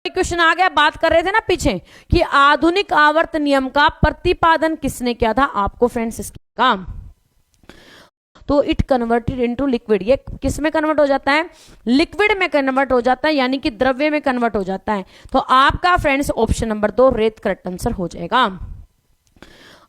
Question आ गया, बात कर रहे थे ना पीछे कि आधुनिक आवर्त नियम का प्रतिपादन किसने किया था आपको फ्रेंड्स इसका काम। तो इट कन्वर्टेड इनटू लिक्विड, ये किस में कन्वर्ट हो जाता है, लिक्विड में कन्वर्ट हो जाता है, यानी कि द्रव्य में कन्वर्ट हो जाता है। तो आपका फ्रेंड्स ऑप्शन नंबर 2 रेत करेक्ट आंसर हो जाएगा।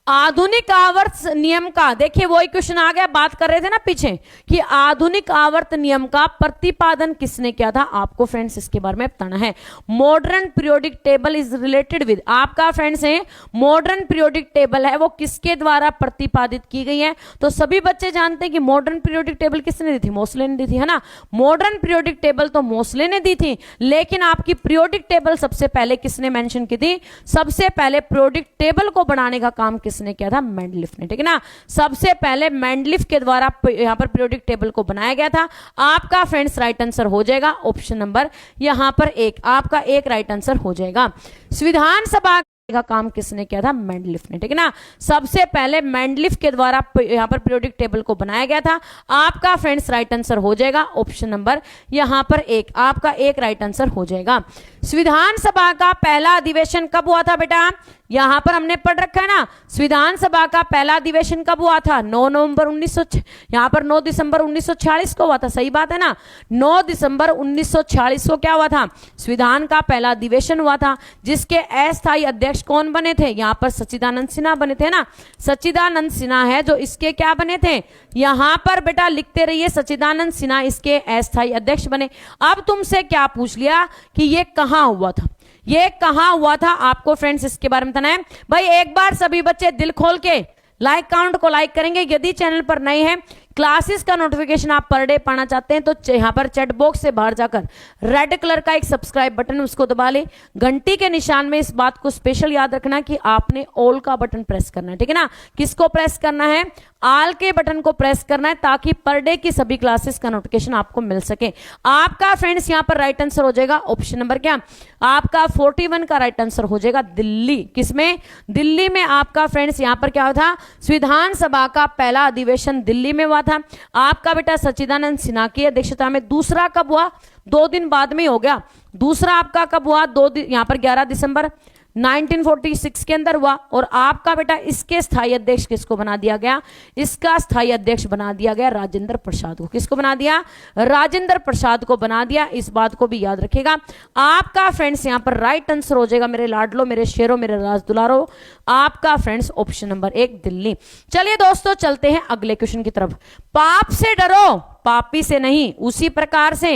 आधुनिक आवर्त नियम का, देखिए वही क्वेश्चन आ गया, बात कर रहे थे ना पीछे कि आधुनिक आवर्त नियम का प्रतिपादन किसने किया था आपको फ्रेंड्स इसके बारे में बताना है। Modern periodic table is related with, आपका फ्रेंड्स है मॉडर्न पीरियोडिक टेबल है वो किसके द्वारा प्रतिपादित की गई है। तो सभी बच्चे जानते हैं कि मॉडर्न पीरियोडिक टेबल किसने दी थी, मोसले ने दी थी, है ना। मॉडर्न पीरियोडिक टेबल तो मोसले ने दी थी, लेकिन आपकी पीरियोडिक टेबल सबसे पहले किसने मेंशन की थी, सबसे पहले पीरियोडिक टेबल को बनाने का काम किसने किया था, मेंडलिफ ने, ठीक है ना। सबसे पहले मेंडलिफ के द्वारा यहां पर पीरियोडिक टेबल को बनाया गया था। आपका फ्रेंड्स राइट आंसर हो जाएगा ऑप्शन नंबर यहां पर 1, आपका 1 राइट आंसर हो जाएगा। संविधान सभा का काम किसने किया था, मेंडलिफ ने, ठीक है ना। सबसे पहले मेंडलिफ के द्वारा यहां पर पीरियोडिक टेबल को बनाया गया था। आपका फ्रेंड्स राइट आंसर हो जाएगा ऑप्शन नंबर यहां पर 1, आपका 1 राइट आंसर हो जाएगा। संविधान सभा का पहला अधिवेशन कब हुआ था बेटा, यहां पर हमने पढ़ रखा है ना। संविधान सभा का पहला अधिवेशन कब हुआ था, 9 नवंबर 1900, यहां पर 9 दिसंबर 1946 को हुआ था, सही बात है ना। 9 दिसंबर 1946 को क्या हुआ था, संविधान का पहला अधिवेशन हुआ था, जिसके अस्थायी अध्यक्ष कौन बने थे, यहां पर सच्चिदानंद सिन्हा बने थे ना। सच्चिदानंद सिन्हा है जो इसके क्या बने थे, यहां पर बेटा लिखते रहिए, सच्चिदानंद सिन्हा इसके अस्थायी अध्यक्ष बने। अब तुमसे क्या पूछ लिया कि ये कहां हुआ था, ये कहां हुआ था, आपको फ्रेंड्स इसके बारे में बताना है। भाई एक बार सभी बच्चे दिल खोल के लाइक काउंट को लाइक करेंगे। यदि चैनल पर नए हैं, क्लासेस का नोटिफिकेशन आप पर डे पाना चाहते हैं तो यहाँ पर चैट बॉक्स से बाहर जाकर रेड कलर का एक सब्सक्राइब बटन उसको दबा ले। घंटी के निशान में इस बात को स्पेशल याद रखना कि आपने ऑल का बटन प्रेस करना है, ठीक है ना। किसको प्रेस करना है, ऑल के बटन को प्रेस करना है, ताकि पर डे की सभी क्लासेस का नोटिफिकेशन आपको मिल सके। आपका फ्रेंड्स यहाँ पर राइट आंसर हो जाएगा ऑप्शन नंबर क्या, आपका 41 का राइट आंसर हो जाएगा दिल्ली। किसमें, दिल्ली में आपका फ्रेंड्स यहाँ पर क्या हुआ था, संविधान सभा का पहला अधिवेशन दिल्ली में हुआ था। आपका बेटा सच्चिदानंद सिन्हा की अध्यक्षता में। दूसरा कब हुआ, 2 दिन बाद में हो गया। दूसरा आपका कब हुआ, यहां पर 11 दिसंबर 1946 के अंदर हुआ। और आपका बेटा इसके स्थायी अध्यक्ष किसको बना दिया गया, इसका स्थायी अध्यक्ष बना दिया गया राजेंद्र प्रसाद को। किसको बना दिया, राजेंद्र प्रसाद को बना दिया। इस बात को भी याद रखिएगा। आपका फ्रेंड्स यहां पर राइट आंसर हो जाएगा, मेरे लाडलो, मेरे शेरों, मेरे राज दुलारो, आपका फ्रेंड्स ऑप्शन नंबर 1 दिल्ली। चलिए दोस्तों चलते हैं अगले क्वेश्चन की तरफ। पाप से डरो, पापी से नहीं। उसी प्रकार से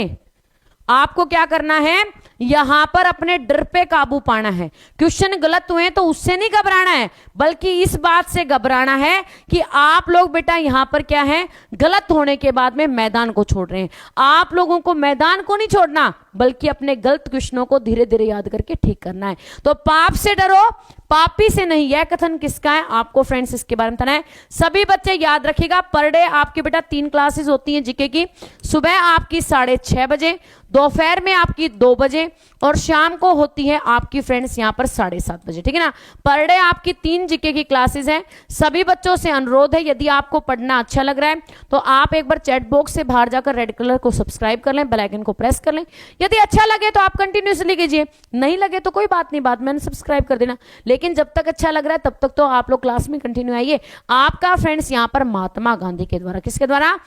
आपको क्या करना है, यहां पर अपने डर पे काबू पाना है। क्वेश्चन गलत हुए तो उससे नहीं घबराना है, बल्कि इस बात से घबराना है कि आप लोग बेटा यहां पर क्या है, गलत होने के बाद में मैदान को छोड़ रहे हैं। आप लोगों को मैदान को नहीं छोड़ना, बल्कि अपने गलत क्वेश्चनों को धीरे धीरे याद करके ठीक करना है। तो पाप से डरो, पापी से नहीं, यह कथन किसका है, आपको फ्रेंड्स इसके बारे में बताना है। सभी बच्चे याद रखिएगा, पर डे आपकी बेटा 3 क्लासेस होती हैं जीके की। सुबह आपकी 6:30 बजे, दोपहर में आपकी 2 बजे, और शाम को होती है आपकी फ्रेंड्स यहां पर 7:30 बजे, ठीक है ना। पर डे आपकी 3 जीके की क्लासेस हैं। सभी बच्चों से अनुरोध है, यदि आपको पढ़ना अच्छा लग रहा है तो आप एक बार चैट बॉक्स से बाहर जाकर रेड कलर को सब्सक्राइब कर लें, बेल आइकन को प्रेस कर लें। यदि अच्छा लगे तो आप कंटिन्यूसली कीजिए, नहीं लगे तो कोई बात नहीं, बाद में सब्सक्राइब कर देना। लेकिन जब तक अच्छा लग रहा है तब तक तो आप लोग क्लास में कंटिन्यू आइए। आपका फ्रेंड्स यहां पर महात्मा गांधी के द्वारा, किसके द्वारा,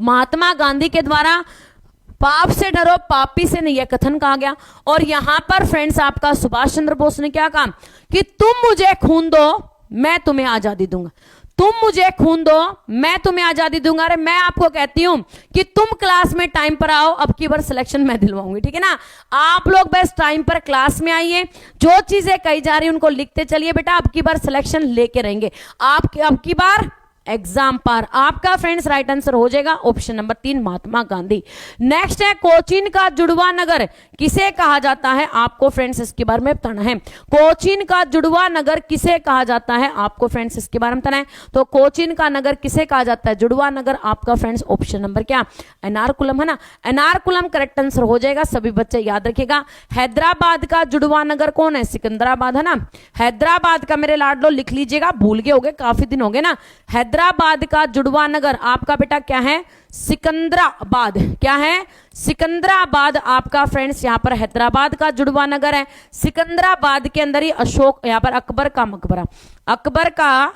महात्मा गांधी के द्वारा पाप से डरो, पापी से नहीं, यह कथन कहा गया। और यहां पर फ्रेंड्स आपका सुभाष चंद्र बोस ने क्या कहा कि तुम मुझे खून दो मैं तुम्हें आजादी दूंगा, तुम मुझे खून दो मैं तुम्हें आजादी दूंगा। अरे मैं आपको कहती हूं कि तुम क्लास में टाइम पर आओ, अब की बार सिलेक्शन मैं दिलवाऊंगी, ठीक है ना। आप लोग बस टाइम पर क्लास में आइए, जो चीजें कही जा रही हैं उनको लिखते चलिए बेटा, अब की बार सिलेक्शन लेके रहेंगे आप, अब की बार एग्जाम पर। आपका फ्रेंड्स राइट आंसर हो जाएगा option number 3 Mahatma Gandhi. Next है कोचीन का जुड़वा नगर किसे कहा जाता है, आपको फ्रेंड्स इसके बारे में बताना है। कोचीन का जुड़वा नगर किसे कहा जाता है, आपको फ्रेंड्स इसके बारे में बताना है। तो कोचीन का नगर किसे कहा जाता है, जुड़वा नगर, आपका फ्रेंड्स ऑप्शन नंबर क्या, एर्नाकुलम, है ना। एर्नाकुलम करेक्ट आंसर हो जाएगा। सभी बच्चे याद रखिएगा। हैदराबाद का जुड़वा नगर कौन है, सिकंदराबाद, है ना। हैदराबाद का मेरे लाडलो लिख लीजिएगा, भूल गए होगे, काफी दिन हो गए ना। हैदराबाद का जुड़वा नगर आपका बेटा क्या है, सिकंदराबाद। क्या है, सिकंदराबाद आपका फ्रेंड्स यहाँ पर हैदराबाद का जुड़वा नगर है। सिकंदराबाद के अंदर ही अशोक, यहाँ पर अकबर का मकबरा, अकबर का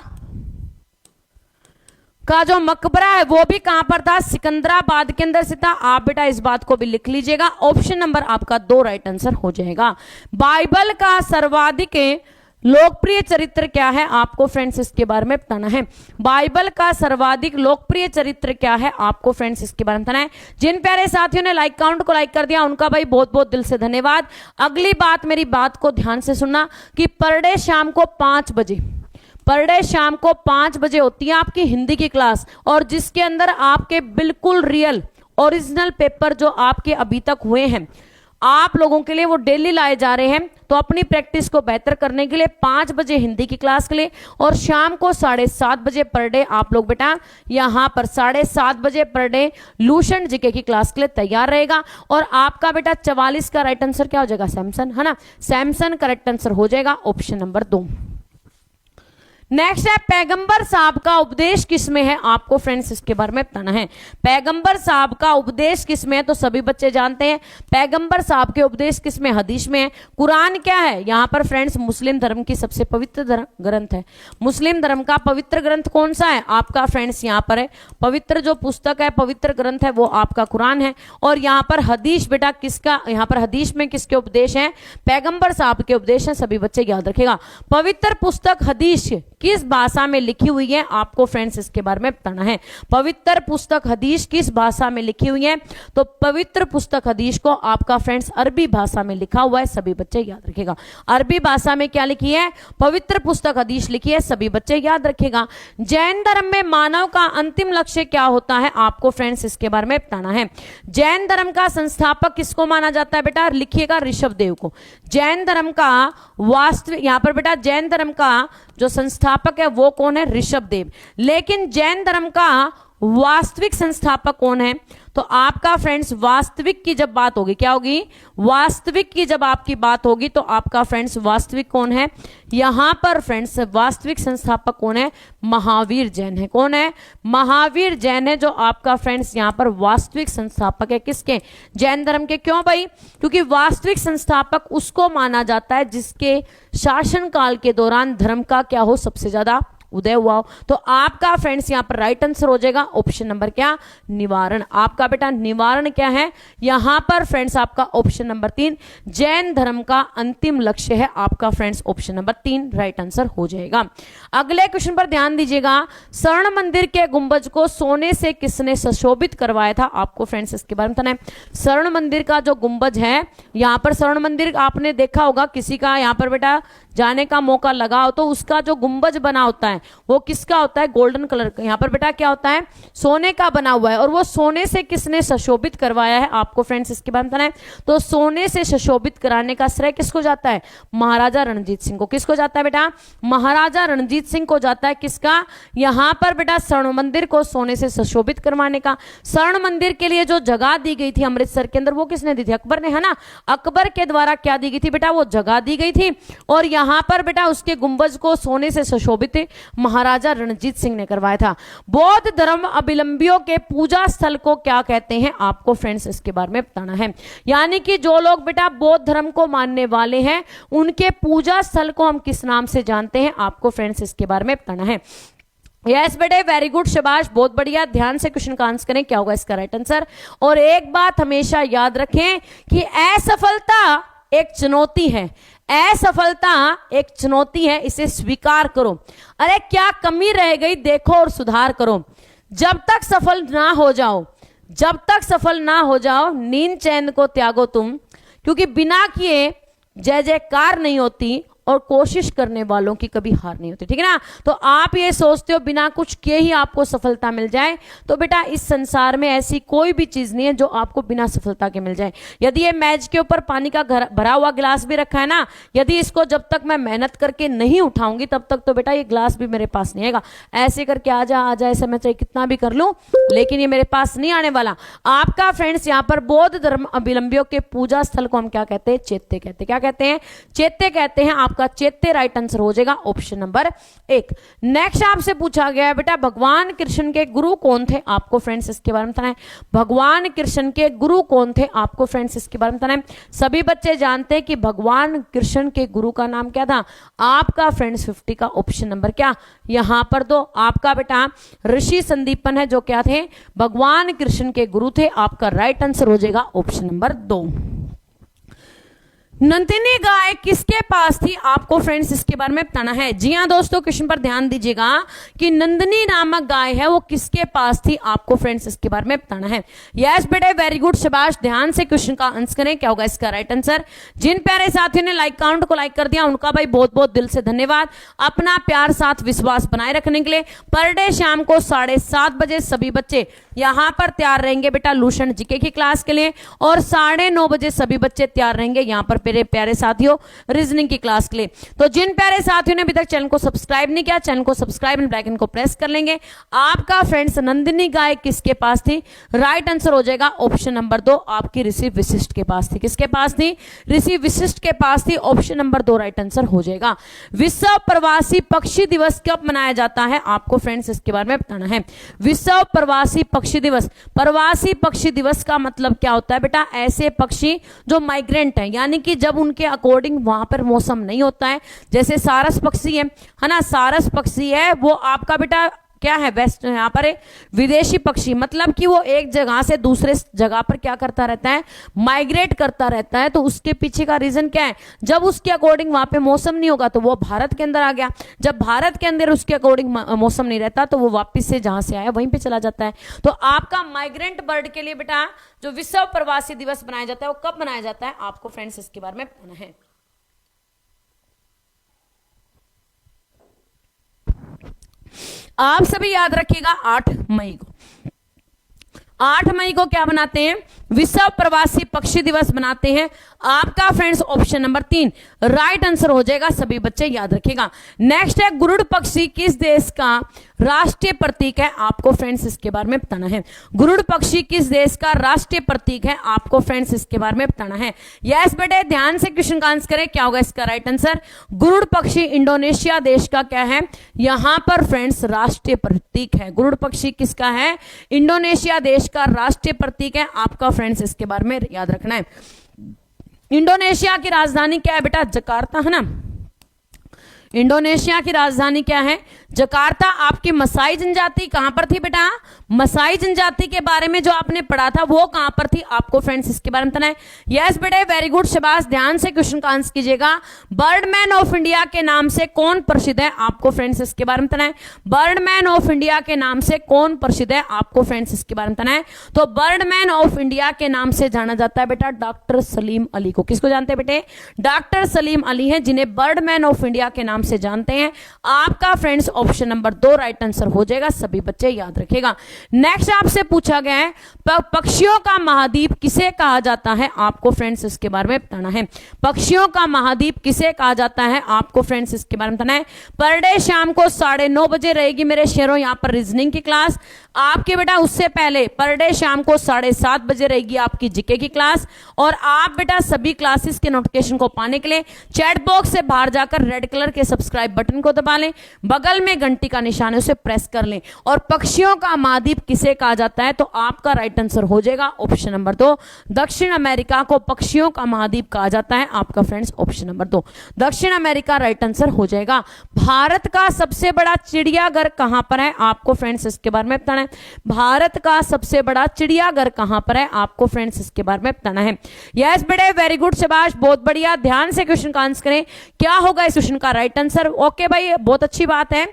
जो मकबरा है वो भी कहां पर था, सिकंदराबाद के अंदर से था। आप बेटा इस बात को भी लिख लीजिएगा। ऑप्शन नंबर आपका 2 राइट आंसर हो जाएगा। बाइबल का सर्वाधिक लोकप्रिय चरित्र क्या है, आपको फ्रेंड्स इसके बारे में बताना है। बाइबल का सर्वाधिक लोकप्रिय चरित्र क्या है, आपको फ्रेंड्स इसके बारे में बताना है। जिन प्यारे साथियों ने लाइक काउंट को लाइक कर दिया उनका भाई बहुत बहुत दिल से धन्यवाद। अगली बात, मेरी बात को ध्यान से सुनना कि पर डे शाम को 5 बजे, पर डे शाम को 5 बजे होती है आपकी हिंदी की क्लास, और जिसके अंदर आपके बिल्कुल रियल ओरिजिनल पेपर जो आपके अभी तक हुए हैं आप लोगों के लिए वो डेली लाए जा रहे हैं। तो अपनी प्रैक्टिस को बेहतर करने के लिए 5 बजे हिंदी की क्लास के लिए और शाम को 7:30 बजे पर डे आप लोग बेटा यहाँ पर 7:30 बजे पर डे लूसेंट जीके की क्लास के लिए तैयार रहेगा। और आपका बेटा 44 का राइट आंसर क्या हो जाएगा, सैमसन, है ना, सैमसन करेक्ट आंसर हो जाएगा, ऑप्शन नंबर 2। नेक्स्ट है पैगंबर साहब का उपदेश किसमें है, आपको फ्रेंड्स इसके बारे में बताना है। पैगंबर साहब का उपदेश किसमें है, तो सभी बच्चे जानते हैं पैगंबर साहब के उपदेश किसमें, हदीस में है। कुरान क्या है, यहाँ पर फ्रेंड्स मुस्लिम धर्म की सबसे पवित्र ग्रंथ है। मुस्लिम धर्म का पवित्र ग्रंथ कौन सा है, आपका फ्रेंड्स यहाँ पर है पवित्र जो पुस्तक है, पवित्र ग्रंथ है वो आपका कुरान है। और यहाँ पर हदीस बेटा किसका, यहाँ पर हदीस में किसके उपदेश हैं, पैगंबर साहब के उपदेश हैं, सभी बच्चे याद रखेगा। पवित्र पुस्तक हदीस किस भाषा में लिखी हुई है, आपको फ्रेंड्स इसके बारे में बताना है। पवित्र पुस्तक हदीस किस भाषा में लिखी हुई है, तो पवित्र पुस्तक हदीस को आपका फ्रेंड्स अरबी भाषा में लिखा हुआ है, सभी बच्चे याद रखेगा। अरबी भाषा में क्या लिखी है, पवित्र पुस्तक हदीस लिखी है, सभी बच्चे याद रखेगा। जैन धर्म में मानव का अंतिम लक्ष्य क्या होता है, आपको फ्रेंड्स इसके बारे में बताना है। जैन धर्म का संस्थापक किसको माना जाता है, बेटा लिखिएगा ऋषभदेव को। जैन धर्म का वास्तविक, यहां पर बेटा जैन धर्म का जो संस्थापक है वो कौन है, ऋषभदेव। लेकिन जैन धर्म का वास्तविक संस्थापक कौन है, तो आपका फ्रेंड्स वास्तविक की जब बात होगी क्या होगी, वास्तविक की जब आपकी बात होगी तो आपका फ्रेंड्स वास्तविक कौन है, यहां पर फ्रेंड्स वास्तविक संस्थापक कौन है, महावीर जैन है। कौन है, महावीर जैन है जो आपका फ्रेंड्स यहां पर वास्तविक संस्थापक है किसके, जैन धर्म के। क्यों भाई, क्योंकि वास्तविक संस्थापक उसको माना जाता है जिसके शासनकाल के दौरान धर्म का क्या हो, सबसे ज्यादा उदय हुआ हो। तो आपका फ्रेंड्स यहां पर राइट आंसर हो जाएगा ऑप्शन नंबर क्या, निवारण। आपका बेटा निवारण क्या है, यहां पर फ्रेंड्स आपका ऑप्शन नंबर 3 जैन धर्म का अंतिम लक्ष्य है, आपका friends option number 3 right answer हो जाएगा। अगले क्वेश्चन पर ध्यान दीजिएगा, स्वर्ण मंदिर के गुंबज को सोने से किसने सुशोभित करवाया था, आपको फ्रेंड्स इसके बारे में बताना है। स्वर्ण मंदिर का जो गुंबज है, यहां पर स्वर्ण मंदिर आपने देखा होगा, किसी का यहां पर बेटा जाने का मौका लगा हो तो उसका जो गुंबज बना होता है वो किसका होता है, गोल्डन कलर का। यहाँ पर बेटा क्या होता है, सोने का बना हुआ है, और वो सोने से किसने सुशोभित करवाया है, आपको फ्रेंड्स इसके बारे में बताना है। तो सोने से सुशोभित कराने का श्रेय किसको जाता है, महाराजा रणजीत सिंह को। किसको जाता है बेटा, महाराजा रणजीत सिंह को जाता है। किसका, यहाँ पर बेटा स्वर्ण मंदिर को सोने से सुशोभित करवाने का। स्वर्ण मंदिर के लिए जो जगह दी गई थी अमृतसर के अंदर वो किसने दी थी, अकबर ने, है ना। अकबर के द्वारा क्या दी गई थी बेटा, वो जगह दी गई थी, और यहां पर बेटा उसके गुंबज को सोने से सुशोभित महाराजा रणजीत सिंह ने करवाया था। बौद्ध धर्म अवलंबियों के पूजा स्थल को क्या कहते हैं, आपको फ्रेंड्स इसके बारे में बताना है। यानी कि जो लोग बेटा बौद्ध धर्म को मानने वाले हैं उनके पूजा स्थल को हम किस नाम से जानते हैं, आपको फ्रेंड्स इसके बारे में बताना है। यस बेटे, वेरी गुड, शाबाश, बहुत बढ़िया। ध्यान से क्वेश्चन का आंसर करें, क्या होगा इसका राइट आंसर। और एक बात हमेशा याद रखें कि असफलता एक चुनौती है, असफलता एक चुनौती है, इसे स्वीकार करो। अरे क्या कमी रह गई देखो और सुधार करो। जब तक सफल ना हो जाओ, जब तक सफल ना हो जाओ, नींद चैन को त्यागो तुम, क्योंकि बिना किए जय जयकार नहीं होती और कोशिश करने वालों की कभी हार नहीं होती, ठीक है ना। तो आप ये सोचते हो बिना कुछ किए ही आपको सफलता मिल जाए, तो बेटा इस संसार में ऐसी कोई भी चीज नहीं है जो आपको बिना सफलता के मिल जाए। यदि ये मेज के ऊपर पानी का भरा हुआ गिलास भी रखा है ना, यदि इसको जब तक मैं मेहनत करके नहीं उठाऊंगी तब तक तो बेटा ये गिलास भी मेरे पास नहीं आएगा। ऐसे करके आजा ऐसे मैं चाहे कितना भी कर लूं लेकिन ये मेरे पास नहीं आने वाला। आपका फ्रेंड्स यहाँ पर बौद्ध धर्म अवलंबियों के पूजा स्थल को हम क्या कहते हैं, चैत्य कहते हैं। क्या कहते हैं, चैत्य कहते हैं। आपका आपका चैत्य राइट आंसर हो जाएगा ऑप्शन नंबर 1। नेक्स्ट आपसे पूछा गया है बेटा भगवान कृष्ण के गुरु कौन थे, आपको फ्रेंड्स इसके बारे में बताना है। भगवान कृष्ण के गुरु कौन थे, आपको फ्रेंड्स इसके बारे में बताना है। सभी बच्चे जानते हैं कि भगवान कृष्ण के गुरु का नाम क्या था, आपका फ्रेंड्स 50 का ऑप्शन नंबर क्या यहां पर दो, आपका बेटा ऋषि संदीपन है जो क्या थे, भगवान कृष्ण के गुरु थे। आपका राइट आंसर हो जाएगा ऑप्शन नंबर 2। नंदिनी गाय किसके पास थी, आपको फ्रेंड्स इसके बारे में बताना है। जी हाँ दोस्तों, क्वेश्चन पर ध्यान दीजिएगा कि नंदिनी नामक गाय है वो किसके पास थी, आपको फ्रेंड्स इसके बारे में बताना है। यस बेटे, वेरी गुड, शाबाश, ध्यान से क्वेश्चन का आंसर करें, क्या होगा इसका राइट आंसर। जिन प्यारे साथियों ने लाइक काउंट को लाइक कर दिया उनका भाई बहुत बहुत दिल से धन्यवाद। अपना प्यार साथ विश्वास बनाए रखने के लिए पर डे शाम को 7:30 बजे सभी बच्चे यहां पर तैयार रहेंगे बेटा लूशन जीके की क्लास के लिए, और 9:30 बजे सभी बच्चे तैयार रहेंगे यहां पर मेरे प्यारे साथियों रीजनिंग की क्लास के लिए। तो जिन प्यारे साथियों ने अभी तक चैनल को सब्सक्राइब नहीं किया, चैनल को सब्सक्राइब एंड बेल आइकन को प्रेस कर लेंगे। आपका फ्रेंड्स नंदिनी गाय किसके पास थी, राइट आंसर हो जाएगा ऑप्शन नंबर 2, आपकी ऋषि वशिष्ठ के पास थी। किसके पास थी, ऋषि वशिष्ठ के पास थी, ऑप्शन नंबर 2 राइट आंसर हो जाएगा। विश्व प्रवासी पक्षी दिवस कब मनाया जाता है, आपको फ्रेंड्स इसके बारे में बताना है। विश्व प्रवासी पक्षी दिवस, प्रवासी पक्षी दिवस का मतलब क्या होता है बेटा, ऐसे पक्षी जो माइग्रेंट हैं, यानी कि जब उनके अकॉर्डिंग वहां पर मौसम नहीं होता है, जैसे सारस पक्षी है ना, सारस पक्षी है वो आपका बेटा क्या है, वेस्ट यहाँ पर है विदेशी पक्षी, मतलब कि वो एक जगह से दूसरे जगह पर क्या करता रहता है, माइग्रेट करता रहता है। तो उसके पीछे का रीजन क्या है, जब उसके अकॉर्डिंग वहां पे मौसम नहीं होगा तो वो भारत के अंदर आ गया, जब भारत के अंदर उसके अकॉर्डिंग मौसम नहीं रहता तो वो वापिस से जहां से आया वहीं पे चला जाता है। तो आपका माइग्रेंट बर्ड के लिए बेटा जो विश्व प्रवासी दिवस मनाया जाता है वो कब मनाया जाता है, आपको फ्रेंड्स इसके बारे में बताना है। आप सभी याद रखिएगा 8 मई को, 8 मई को क्या बनाते हैं, विश्व प्रवासी पक्षी दिवस बनाते हैं। आपका friends option number 3 right answer हो जाएगा, सभी बच्चे याद रखिएगा। नेक्स्ट है गुरुड़ पक्षी किस देश का राष्ट्रीय प्रतीक है, आपको फ्रेंड्स इसके बारे में बताना है। गुरुड़ पक्षी किस देश का राष्ट्रीय प्रतीक है, आपको फ्रेंड्स इसके बारे में बताना है। यस बेटे, ध्यान से क्वेश्चन का आंसर करें, क्या होगा इसका राइट आंसर। गुरुड़ पक्षी इंडोनेशिया देश का क्या है, यहां पर फ्रेंड्स राष्ट्रीय प्रतीक है। गुरुड़ पक्षी किसका है, इंडोनेशिया देश का राष्ट्रीय प्रतीक है। आपका फ्रेंड्स इसके बारे में याद रखना है। इंडोनेशिया की राजधानी क्या है बेटा, जकार्ता है ना, इंडोनेशिया की राजधानी क्या है, जकार्ता। आपकी मसाई जनजाति कहां पर थी बेटा, मसाई जनजाति के बारे में जो आपने पढ़ा था वो कहां पर थी, आपको फ्रेंड्स इसके बारे में बताना है। यस बेटे, वेरी गुड, शाबाश, ध्यान से क्वेश्चन का आंसर कीजिएगा। बर्डमैन ऑफ इंडिया के नाम से कौन प्रसिद्ध है, आपको फ्रेंड्स इसके बारे में बताना है। बर्डमैन ऑफ इंडिया के नाम से कौन प्रसिद्ध है, आपको फ्रेंड्स इसके बारे में बताना है। तो बर्डमैन ऑफ इंडिया के नाम से जाना जाता है बेटा डॉक्टर सलीम अली को। किसको जानते हैं बेटे, डॉक्टर सलीम अली है जिन्हें बर्डमैन ऑफ इंडिया के नाम से जानते हैं। आपका friends option number 2 right answer हो जाएगा, सभी बच्चे याद रखेगा। नेक्स्ट आपसे पूछा गया है पक्षियों का महाद्वीप किसे कहा जाता है, आपको फ्रेंड्स इसके बारे में बताना है। पक्षियों का महाद्वीप किसे कहा जाता है, आपको फ्रेंड्स इसके बारे में बताना है। पर डे शाम को 9:30 बजे रहेगी मेरे शेरों यहां पर रीजनिंग की क्लास। आपके बेटा उससे पहले पर डे शाम को 7:30 बजे रहेगी आपकी जीके की क्लास। और आप बेटा सभी क्लासेस के नोटिफिकेशन को पाने के लिए चैट बॉक्स से बाहर जाकर रेड कलर के सब्सक्राइब बटन को दबा लें, बगल में घंटी का निशान है उसे प्रेस कर लें। और पक्षियों का महाद्वीप किसे कहा जाता है, तो आपका राइट आंसर हो जाएगा ऑप्शन नंबर 2, दक्षिण अमेरिका को पक्षियों का महाद्वीप कहा जाता है। आपका फ्रेंड्स ऑप्शन नंबर 2 दक्षिण अमेरिका राइट आंसर हो जाएगा। भारत का सबसे बड़ा चिड़ियाघर कहां पर है, आपको फ्रेंड्स इसके बारे में बताना है। भारत का सबसे बड़ा चिड़ियाघर कहां पर है, आपको फ्रेंड्स इसके बारे में बताना है। यस बेटे, वेरी गुड, शाबाश, बहुत बढ़िया, ध्यान से क्वेश्चन का आंसर करें, क्या होगा इस क्वेश्चन का राइट आंसर। ओके भाई, बहुत अच्छी बात है,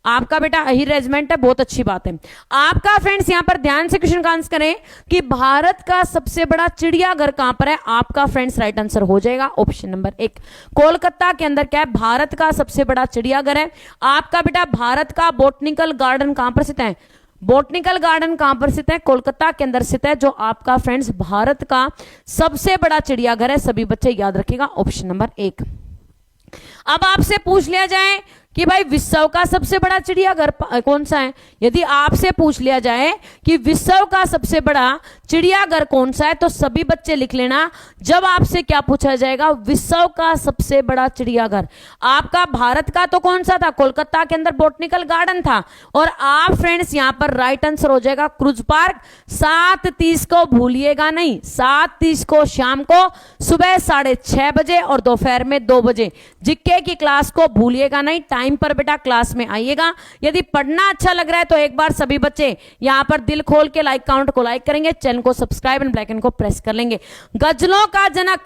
आपका बेटा अहिर रेजिमेंट है, बहुत अच्छी बात है। आपका फ्रेंड्स यहां पर ध्यान से क्वेश्चन का आंसर करें कि भारत का सबसे बड़ा चिड़ियाघर कहां पर है, आपका फ्रेंड्स राइट आंसर हो जाएगा ऑप्शन नंबर 1, कोलकाता के अंदर क्या है, भारत का सबसे बड़ा चिड़ियाघर है। आपका बेटा भारत का बोटनिकल गार्डन कहां पर स्थित है, बोटनिकल गार्डन कहां पर स्थित है, कोलकाता के अंदर स्थित है, जो आपका फ्रेंड्स भारत का सबसे बड़ा चिड़ियाघर है। सभी बच्चे याद रखिएगा ऑप्शन नंबर 1। अब आपसे पूछ लिया जाए कि भाई विश्व का सबसे बड़ा चिड़ियाघर कौन सा है। यदि आपसे पूछ लिया जाए कि विश्व का सबसे बड़ा चिड़ियाघर कौन सा है तो सभी बच्चे लिख लेना, जब आपसे क्या पूछा जाएगा, विश्व का सबसे बड़ा चिड़ियाघर। आपका भारत का तो कौन सा था, कोलकाता के अंदर बॉटनिकल गार्डन था। और आप फ्रेंड्स यहां पर राइट आंसर हो जाएगा क्रूज पार्क। 7:30 को भूलिएगा नहीं, 7:30 को शाम को, सुबह 6:30 बजे और दोपहर में 2 बजे जीके की क्लास को भूलिएगा नहीं। टाइम पर बेटा क्लास में आइएगा। यदि पढ़ना अच्छा लग रहा है तो एक बार सभी बच्चे यहां पर दिल खोल के लाइक काउंट को लाइक करेंगे, चैनल को सब्सक्राइब एंड बेल आइकन को प्रेस कर लेंगे। गजलों का जनक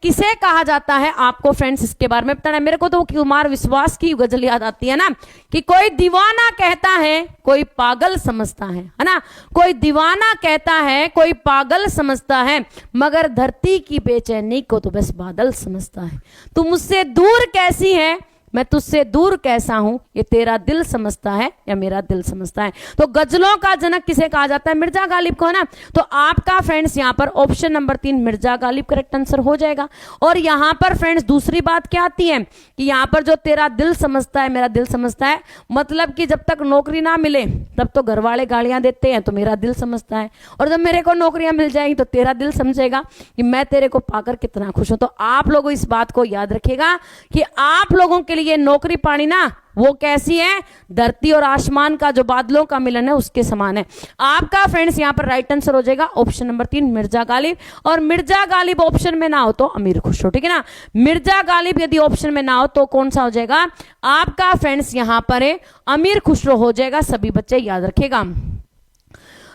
किसे कहा जाता है, आपको फ्रेंड्स इसके बारे में बताना है। मेरे को तो कुमार विश्वास की गजल याद आती है ना, कि कोई दीवाना कहता है कोई पागल समझता है ना। कोई दीवाना कहता है कोई पागल समझता है, मगर धरती की बेचैनी को तो बस बादल समझता है। तू मुझसे दूर कैसी है, मैं तुझसे दूर कैसा हूं, ये तेरा दिल समझता है या मेरा दिल समझता है। तो गजलों का जनक किसे कहा जाता है, मिर्जा गालिब को, है ना। तो आपका फ्रेंड्स यहां पर option number 3 Mirza Ghalib correct answer हो जाएगा। और यहां पर फ्रेंड्स दूसरी बात क्या आती है कि यहां पर जो तेरा दिल समझता है मेरा दिल समझता है, मतलब कि जब तक नौकरी ना मिले तब तो घर वाले गालियां देते हैं, तो मेरा दिल समझता है, और जब मेरे को नौकरियां मिल जाएंगी तो तेरा दिल समझेगा कि मैं तेरे को पाकर कितना खुश हूं। तो आप लोग इस बात को याद रखिएगा कि आप लोगों के लिए नौकरी पानी ना वो कैसी है, धरती और आसमान का जो बादलों का मिलन है उसके समान है। आपका फ्रेंड्स यहां पर राइट आंसर हो जाएगा ऑप्शन नंबर 3 मिर्जा गालिब। और मिर्जा गालिब ऑप्शन में ना हो तो अमीर खुसरो, ठीक है ना। मिर्जा गालिब यदि ऑप्शन में ना हो तो कौन सा हो जाएगा, आपका फ्रेंड्स यहां पर अमीर खुसरो हो जाएगा। सभी बच्चे याद रखेगा।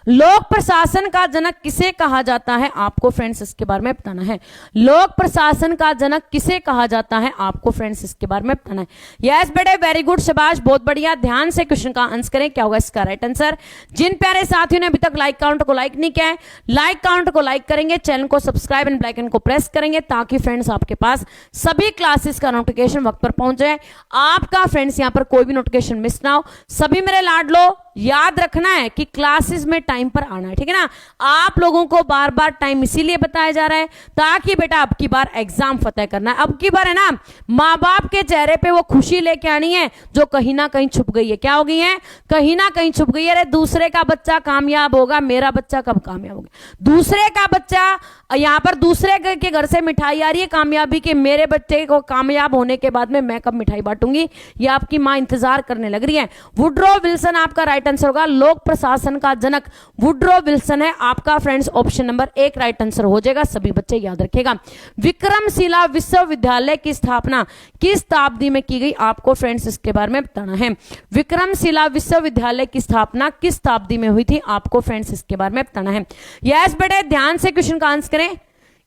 लोक प्रशासन का जनक किसे कहा जाता है, आपको फ्रेंड्स इसके बारे में बताना है। लोक प्रशासन का जनक किसे कहा जाता है, आपको फ्रेंड्स इसके बारे में बताना है। यस बेटे, वेरी गुड, शाबाश, बहुत बढ़िया। ध्यान से क्वेश्चन का आंसर करें, क्या होगा इसका राइट आंसर। जिन प्यारे साथियों ने अभी तक लाइक काउंट को लाइक नहीं किया है, लाइक काउंट को लाइक करेंगे, चैनल को सब्सक्राइब एंड बेल आइकन को प्रेस करेंगे, ताकि फ्रेंड्स आपके पास सभी क्लासेस का नोटिफिकेशन वक्त पर पहुंच जाए। आपका फ्रेंड्स यहां पर कोई भी नोटिफिकेशन मिस ना हो। सभी मेरे लाडलो याद रखना है कि क्लासेस में टाइम पर आना है, ठीक है ना। आप लोगों को बार बार टाइम इसीलिए बताया जा रहा है ताकि बेटा अब की बार एग्जाम फतेह करना है। अब की बार है ना, माँ बाप के चेहरे पे वो खुशी लेके आनी है जो कहीं ना कहीं छुप गई है। क्या हो गई है, कहीं ना कहीं छुप गई है। अरे दूसरे का बच्चा कामयाब होगा, मेरा बच्चा कब कामयाब होगा। दूसरे का बच्चा, यहाँ पर दूसरे के घर से मिठाई आ रही है कामयाबी के, मेरे बच्चे को कामयाब होने के बाद में मैं कब मिठाई बांटूंगी, ये आपकी माँ इंतजार करने लग रही है। वुड्रो विल्सन आपका राइट आंसर होगा। लोक प्रशासन का जनक वुड्रो विल्सन है। आपका friends option number 1 right answer हो जाएगा। सभी बच्चे याद रखेगा। विक्रमशिला विश्वविद्यालय की स्थापना किस शताब्दी में की गई, आपको फ्रेंड्स इसके बारे में बताना है। विक्रमशिला विश्वविद्यालय की स्थापना किस शताब्दी में हुई थी, आपको फ्रेंड्स इसके बारे में बताना है। यस बेटे, ध्यान से क्वेश्चन का आंसर करें,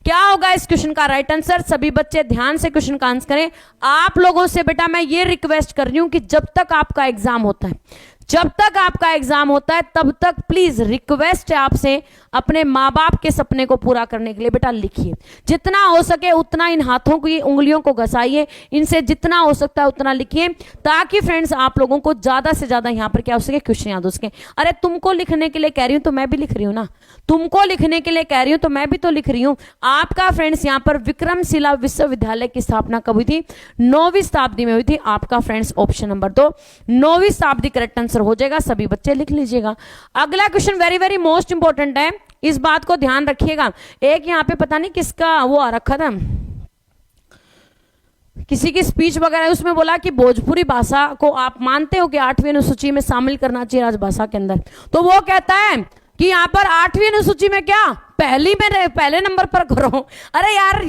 क्या होगा इस क्वेश्चन का राइट आंसर। सभी बच्चे ध्यान से क्वेश्चन का आंसर करें। आप लोगों से बेटा मैं ये रिक्वेस्ट कर रही हूं कि जब तक आपका एग्जाम होता है, जब तक आपका एग्जाम होता है तब तक प्लीज रिक्वेस्ट है आपसे, अपने माँ बाप के सपने को पूरा करने के लिए बेटा लिखिए। जितना हो सके उतना इन हाथों की उंगलियों को घसाइए, इनसे जितना हो सकता है उतना लिखिए, ताकि फ्रेंड्स आप लोगों को ज्यादा से ज्यादा यहाँ पर क्या हो सके, क्वेश्चन याद हो सके। अरे तुमको लिखने के लिए कह रही हूं तो मैं भी लिख रही हूं ना, तुमको लिखने के लिए कह रही हूं तो मैं भी तो लिख रही हूं। आपका फ्रेंड्स यहाँ पर विक्रमशिला विश्वविद्यालय की स्थापना कब हुई थी, 9वीं शताब्दी में हुई थी। आपका फ्रेंड्स ऑप्शन नंबर 2 9वीं शताब्दी करेक्ट आंसर हो जाएगा। सभी बच्चे लिख लीजिएगा। अगला question very very most important है, इस बात को ध्यान रखिएगा। एक यहाँ पे पता नहीं किसका वो आ रखा था, किसी की स्पीच वगैरह, उसमें बोला कि भोजपुरी भाषा को आप मानते हो कि 8वीं अनुसूची में शामिल करना चाहिए राजभाषा के अंदर। तो वो कहता है कि यहाँ पर 8वीं अनुसूची में क्या पहले नंबर पर करो। अरे यार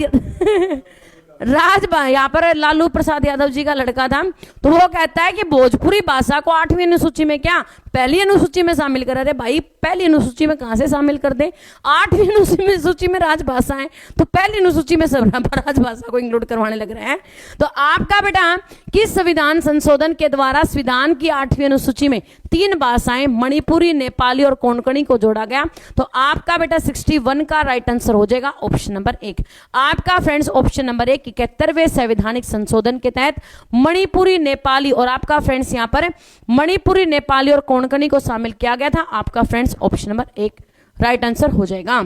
यहाँ पर लालू प्रसाद यादव जी का लड़का था, तो वो कहता है कि भोजपुरी भाषा को 8वीं अनुसूची में क्या पहली अनुसूची में शामिल कर। अरे भाई पहली अनुसूची में कहां से शामिल कर दे, 8वीं अनुसूची में राजभाषा है तो पहली अनुसूची में सब राजभाषा को इंक्लूड करवाने लग रहे हैं। तो आपका बेटा किस संविधान संशोधन के द्वारा संविधान की 8वीं अनुसूची में 3 भाषाएं मणिपुरी, नेपाली और कोंकणी को जोड़ा गया। तो आपका बेटा 61 का राइट आंसर हो जाएगा ऑप्शन नंबर 1। आपका फ्रेंड्स ऑप्शन नंबर 1 71वें संवैधानिक संशोधन के तहत मणिपुरी, नेपाली और आपका फ्रेंड्स यहां पर मणिपुरी, नेपाली और कोंकणी को शामिल किया गया था। आपका friends option number 1 right answer हो जाएगा।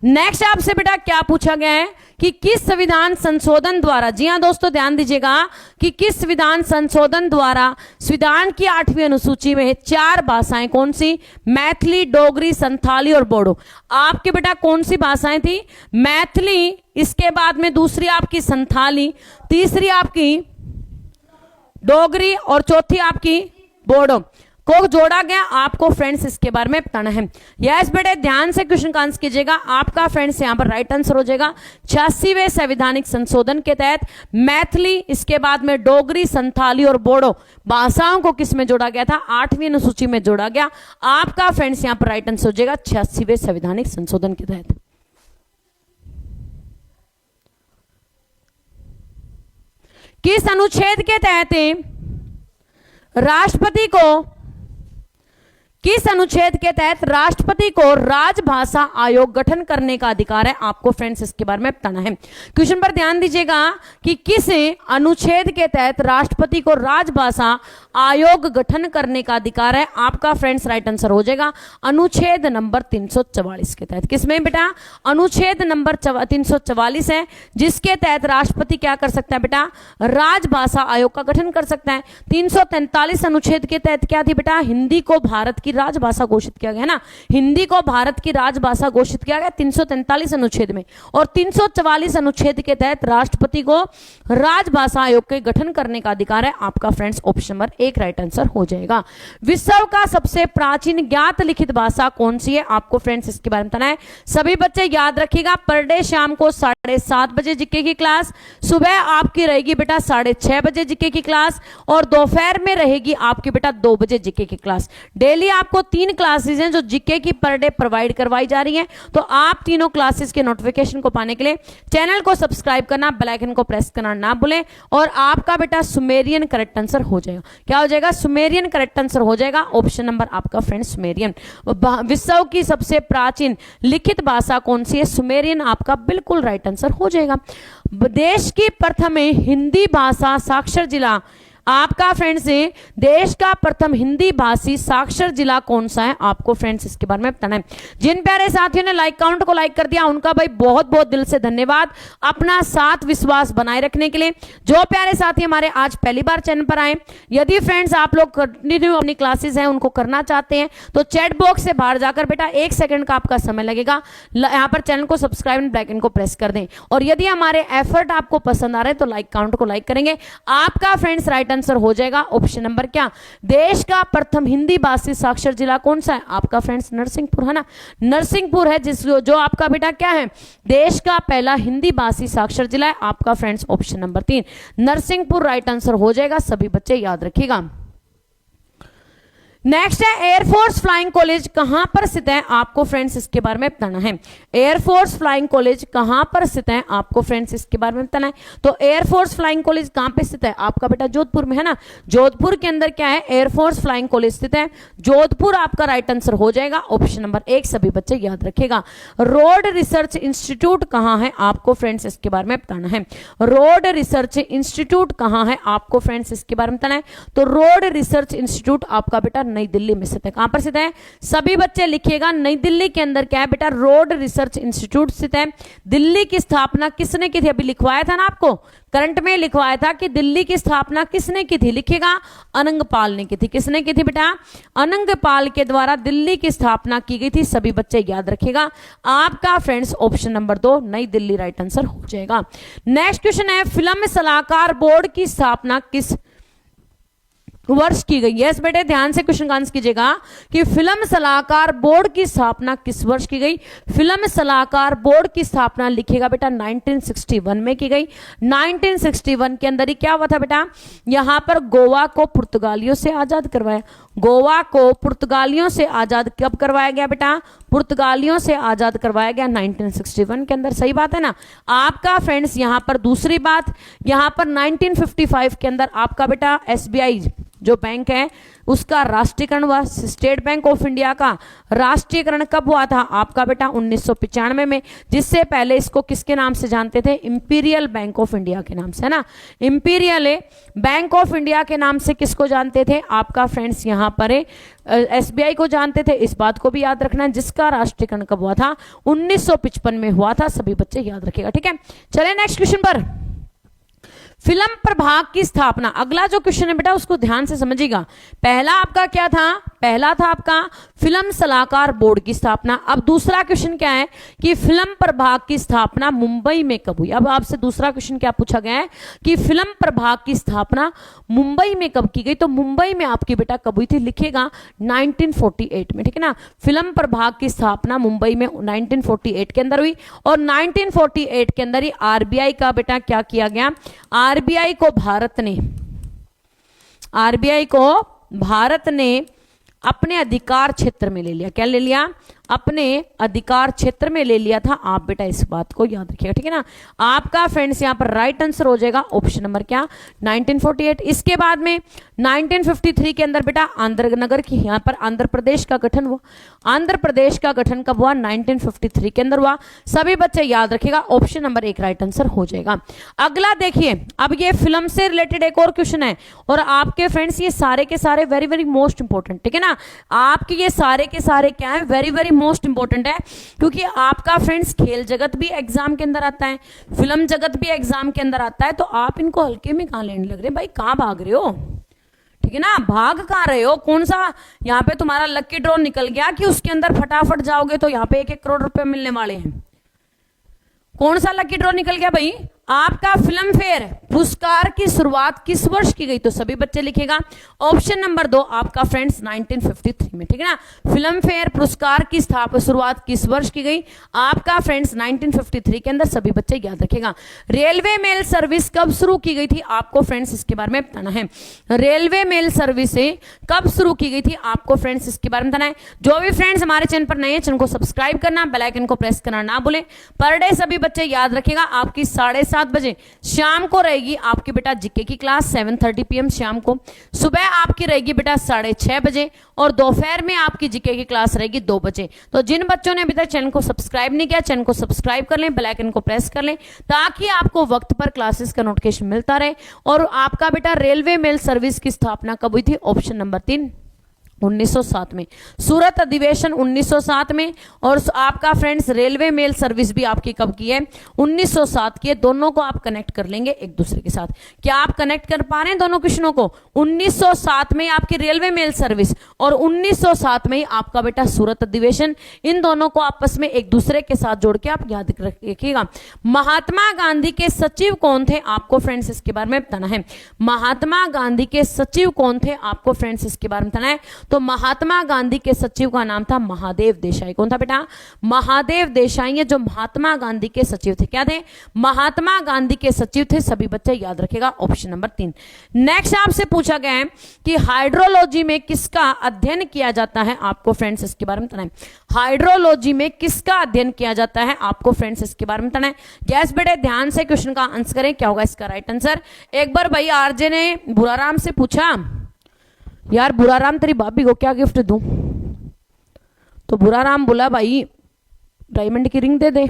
नेक्स्ट आपसे बेटा क्या पूछा गया है कि किस संविधान संशोधन द्वारा, जी हां दोस्तों ध्यान दीजिएगा, कि किस संविधान संशोधन द्वारा संविधान की 8वीं अनुसूची में 4 भाषाएं कौन सी, मैथिली, डोगरी, संथाली और बोडो। आपके बेटा कौन सी भाषाएं थी, मैथिली, इसके बाद में दूसरी आपकी संथाली, तीसरी आपकी डोगरी और चौथी आपकी बोडो को जोड़ा गया। आपको फ्रेंड्स इसके बारे में बताना है। यस बेटे ध्यान से क्वेश्चन का आंसर कीजिएगा। आपका फ्रेंड्स यहां पर राइट आंसर हो जाएगा 86वें संवैधानिक संशोधन के तहत मैथिली, इसके बाद में डोगरी, संथाली और बोडो भाषाओं को किस में जोड़ा गया था, 8वीं अनुसूची में जोड़ा गया। आपका फ्रेंड्स यहां पर राइट आंसर हो जाएगा 86वें संवैधानिक संशोधन के तहत। किस अनुच्छेद के तहत राष्ट्रपति को, किस अनुच्छेद के तहत राष्ट्रपति को राजभाषा आयोग गठन करने का अधिकार है, आपको फ्रेंड्स इसके बारे में बताना है। क्वेश्चन पर ध्यान दीजिएगा कि किस अनुच्छेद के तहत राष्ट्रपति को राजभाषा आयोग गठन करने का अधिकार है, आपका फ्रेंड्स राइट आंसर हो जाएगा अनुच्छेद नंबर 344 के तहत। किसमें बेटा, अनुच्छेद नंबर 344 है, जिसके तहत राष्ट्रपति क्या कर सकता है बेटा, राजभाषा आयोग का गठन कर सकता है। 343 अनुच्छेद के तहत क्या थी बेटा, हिंदी को भारत की राजभाषा घोषित किया गया ना, हिंदी को भारत की राजभाषा घोषित किया गया 343 अनुच्छेद में। और 344 अनुच्छेद के तहत राष्ट्रपति को राजभाषा आयोग के गठन करने का अधिकार है, आपका friends option number 1 right answer हो जाएगा। विश्व का सबसे प्राचीन ज्ञात लिखित भाषा कौन सी है, आपको फ्रेंड्स इसके बारे में बताना है। सभी बच्चे याद रखिएगा, पर डे शाम को 7:30 बजे जीके की क्लास, सुबह आपकी रहेगी बेटा 6:30 बजे जीके की क्लास, और दोपहर में रहेगी आपकी बेटा 2 बजे जीके की क्लास। डेली आपको 3 क्लासेस हैं जो जीके की पर डे प्रोवाइड करवाई जा रही हैं। तो आप तीनों क्लासेस के नोटिफिकेशन को पाने के लिए चैनल को सब्सक्राइब करना, बेल आइकन को प्रेस करना ना भूलें। और आपका बेटा सुमेरियन करेक्ट आंसर हो जाएगा। क्या हो जाएगा, सुमेरियन करेक्ट आंसर हो जाएगा ऑप्शन नंबर आपका फ्रेंड्स सुमेरियन। विश्व की सबसे प्राचीन लिखित भाषा कौन सी है, सुमेरियन आपका बिल्कुल राइट आंसर हो जाएगा। देश की प्रथम हिंदी भाषा साक्षर जिला, आपका फ्रेंड्स देश का प्रथम हिंदी भाषी साक्षर जिला कौन सा है, आपको फ्रेंड्स इसके बारे में बताना है। जिन प्यारे साथियों ने लाइक काउंट को लाइक कर दिया उनका भाई बहुत बहुत दिल से धन्यवाद, अपना साथ विश्वास बनाए रखने के लिए। जो प्यारे साथी हमारे आज पहली बार चैनल पर आए, यदि फ्रेंड्स आप लोग कंटिन्यू अपनी क्लासेस हैं उनको करना चाहते हैं तो चैट बॉक्स से बाहर जाकर बेटा 1 सेकंड का आपका समय लगेगा, यहाँ पर चैनल को सब्सक्राइब एंड बेल आइकन को प्रेस कर दें। और यदि हमारे एफर्ट आपको पसंद आ रहे हैं तो लाइक काउंट को लाइक करेंगे। आपका फ्रेंड्स राइट आंसर हो जाएगा ऑप्शन नंबर क्या, देश का प्रथम हिंदी भाषी साक्षर जिला कौन सा है, आपका फ्रेंड्स नरसिंहपुर है ना, नरसिंहपुर है जो आपका बेटा क्या है, देश का पहला हिंदी भाषी साक्षर जिला है, आपका friends option number 3 Narsinghpur right answer हो जाएगा। सभी बच्चे याद रखिएगा। नेक्स्ट है एयरफोर्स फ्लाइंग कॉलेज कहां पर स्थित है, आपको फ्रेंड्स इसके बारे में बताना है। एयरफोर्स फ्लाइंग कॉलेज कहां पर स्थित है, आपको फ्रेंड्स इसके बारे में बताना है। तो एयरफोर्स फ्लाइंग कॉलेज कहां पे स्थित है, आपका बेटा जोधपुर में है ना, जोधपुर के अंदर क्या है, एयरफोर्स फ्लाइंग कॉलेज स्थित है, जोधपुर आपका राइट आंसर हो जाएगा ऑप्शन नंबर 1। सभी बच्चे याद रखिएगा। रोड रिसर्च इंस्टीट्यूट कहां है, आपको फ्रेंड्स इसके बारे में बताना है। रोड रिसर्च इंस्टीट्यूट कहां है, आपको फ्रेंड्स इसके बारे में बताना है। तो रोड रिसर्च इंस्टीट्यूट आपका बेटा नई दिल्ली में स्थित है। कहां पर स्थित है, सभी बच्चे लिखिएगा, नई दिल्ली के अंदर क्या है बेटा, रोड रिसर्च इंस्टीट्यूट स्थित है। दिल्ली की स्थापना किसने की थी, अभी लिखवाया था ना आपको, करंट में लिखवाया था कि दिल्ली की स्थापना किसने की थी, लिखिएगा अनंगपाल ने की थी। किसने की थी बेटा, अनंगपाल के द्वारा दिल्ली की स्थापना की गई थी। सभी बच्चे याद रखिएगा। आपका फ्रेंड्स ऑप्शन नंबर 2 नई दिल्ली राइट आंसर हो जाएगा। नेक्स्ट क्वेश्चन है, फिल्म सलाहकार बोर्ड की स्थापना किस वर्ष की गई। यस बेटे ध्यान से क्वेश्चन का आंसर कीजिएगा कि फिल्म सलाहकार बोर्ड की स्थापना किस वर्ष की गई। फिल्म सलाहकार बोर्ड की स्थापना लिखिएगा बेटा 1961 में की गई। 1961 के अंदर ही क्या हुआ था बेटा, यहां पर गोवा को पुर्तगालियों से आजाद करवाया। गोवा को पुर्तगालियों से आजाद कब करवाया गया बेटा, पुर्तगालियों से आजाद करवाया गया 1961 के अंदर। सही बात है ना। आपका फ्रेंड्स यहां पर दूसरी बात, यहां पर 1955 के अंदर आपका बेटा SBI जो बैंक है उसका राष्ट्रीयकरण हुआ। स्टेट बैंक ऑफ इंडिया का राष्ट्रीयकरण कब हुआ था आपका बेटा 1995 में, जिससे पहले इसको किसके नाम से जानते थे, इंपीरियल बैंक ऑफ इंडिया के नाम से, है ना। इंपीरियल बैंक ऑफ इंडिया के नाम से किसको जानते थे आपका फ्रेंड्स, यहां पर एसबीआई को जानते थे। इस बात को भी याद रखना है, जिसका राष्ट्रीयकरण कब हुआ था 1955 में हुआ था, सभी बच्चे याद रखेगा, ठीक है। चले नेक्स्ट क्वेश्चन पर। फिल्म प्रभाग की स्थापना, अगला जो क्वेश्चन है बेटा उसको ध्यान से समझिएगा। पहला आपका क्या था, पहला था आपका फिल्म सलाहकार बोर्ड की स्थापना। अब दूसरा क्वेश्चन क्या है कि फिल्म प्रभाग की स्थापना मुंबई में कब हुई। अब आपसे दूसरा क्वेश्चन क्या पूछा गया है कि फिल्म प्रभाग की स्थापना मुंबई में कब की गई, तो मुंबई में आपकी बेटा कब हुई थी, लिखेगा 1948 में, ठीक है ना। फिल्म प्रभाग की स्थापना मुंबई में 1948 के अंदर हुई और 1948 के अंदर ही आरबीआई का बेटा क्या किया गया, आरबीआई को भारत ने अपने अधिकार क्षेत्र में ले लिया। क्या ले लिया, अपने अधिकार क्षेत्र में ले लिया था। आप बेटा इस बात को याद रखिएगा, ठीक है ना। आपका फ्रेंड्स यहां पर राइट आंसर हो जाएगा ऑप्शन नंबर क्या 1948। इसके बाद में 1953 के अंदर बेटा आंध्र नगर की, यहां पर आंध्र प्रदेश का गठन हुआ। आंध्र प्रदेश का गठन कब हुआ 1953 के अंदर हुआ। सभी बच्चे याद रखिएगा, ऑप्शन नंबर 1 राइट आंसर हो जाएगा। अगला देखिए, अब ये फिल्म से रिलेटेड एक और क्वेश्चन है और आपके फ्रेंड्स ये सारे के सारे वेरी वेरी मोस्ट इंपोर्टेंट, ठीक है ना। आपके ये सारे के सारे क्या है, वेरी वेरी मोस्ट इंपोर्टेंट है, क्योंकि आपका फ्रेंड्स खेल जगत भी एग्जाम के अंदर आता है, फिल्म जगत भी एग्जाम के अंदर आता है, तो आप इनको हल्के में कहां लेने लग रहे भाई, कहां भाग रहे हो, ठीक है ना। भाग कहां रहे हो, कौन सा यहाँ पे तुम्हारा लकी ड्रॉ निकल गया कि उसके अंदर फटाफट जाओगे तो यहाँ पे 1-1 करोड़ रुपए मिलने वाले हैं। कौन सा लकी ड्रॉ निकल गया भाई, आपका फिल्म फेयर पुरस्कार की शुरुआत किस वर्ष की गई, तो सभी बच्चे लिखेगा ऑप्शन नंबर 2 आपका फ्रेंड्स 1953 में, ठीक है ना। फिल्म फेयर पुरस्कार की शुरुआत किस वर्ष की गई, आपका फ्रेंड्स 1953 के अंदर, सभी बच्चे याद रखेगा। रेलवे मेल सर्विस कब शुरू की गई थी, आपको फ्रेंड्स इसके बारे में बताना है। रेलवे मेल सर्विस कब शुरू की गई थी, आपको फ्रेंड्स इसके बारे में बताना है। जो भी फ्रेंड्स हमारे चैनल पर नए हैं, चैनल को सब्सक्राइब करना, बेल आइकन को प्रेस करना ना भूलें। पर डे सभी बच्चे याद रखेगा, आपकी 7:30 बजे शाम को रहेगी आपकी बेटा जीके की क्लास 7:30 PM शाम को। सुबह आपकी रहेगी बेटा 6:30 बजे और दोपहर में आपकी जीके की क्लास रहेगी 2 बजे। तो जिन बच्चों ने अभी तक चैनल को सब्सक्राइब नहीं किया, चैनल को सब्सक्राइब कर लें, बेल आइकन को प्रेस कर लें, ताकि आपको वक्त पर क्लासेस का नोटिफिकेशन मिलता रहे। और आपका बेटा रेलवे मेल सर्विस की स्थापना कब हुई थी, ऑप्शन नंबर 3 1907 में। सूरत अधिवेशन 1907 में, और आपका फ्रेंड्स रेलवे मेल सर्विस भी आपकी कब की है 1907 की है। दोनों को आप कनेक्ट कर लेंगे एक दूसरे के साथ। क्या आप कनेक्ट कर पा रहे हैं दोनों क्वेश्चनों को, 1907 में आपकी रेलवे मेल सर्विस और 1907 में आपका बेटा सूरत अधिवेशन, इन दोनों को आपस में एक दूसरे के साथ जोड़ के आप याद रखिएगा। महात्मा गांधी के सचिव कौन थे, आपको फ्रेंड्स इसके बारे में बताना है। महात्मा गांधी के सचिव कौन थे, आपको फ्रेंड्स इसके बारे में बताना है। तो महात्मा गांधी के सचिव का नाम था महादेव देसाई। कौन था बेटा, महादेव देसाई है जो महात्मा गांधी के सचिव थे। क्या थे, महात्मा गांधी के सचिव थे। सभी बच्चे याद रखेगा ऑप्शन नंबर 3। नेक्स्ट आपसे पूछा गया है कि हाइड्रोलॉजी में किसका अध्ययन किया जाता है, आपको फ्रेंड्स इसके बारे में बताना है। हाइड्रोलॉजी में किसका अध्ययन किया जाता है, आपको फ्रेंड्स इसके बारे में बताना है। गैस बेटे ध्यान से क्वेश्चन का आंसर करें, क्या होगा इसका राइट आंसर। एक बार भाई आरजे ने बुराराम से पूछा, यार बुराराम तेरी भाभी को क्या गिफ्ट दूं, तो बुराराम बोला भाई डायमंड की रिंग दे दे।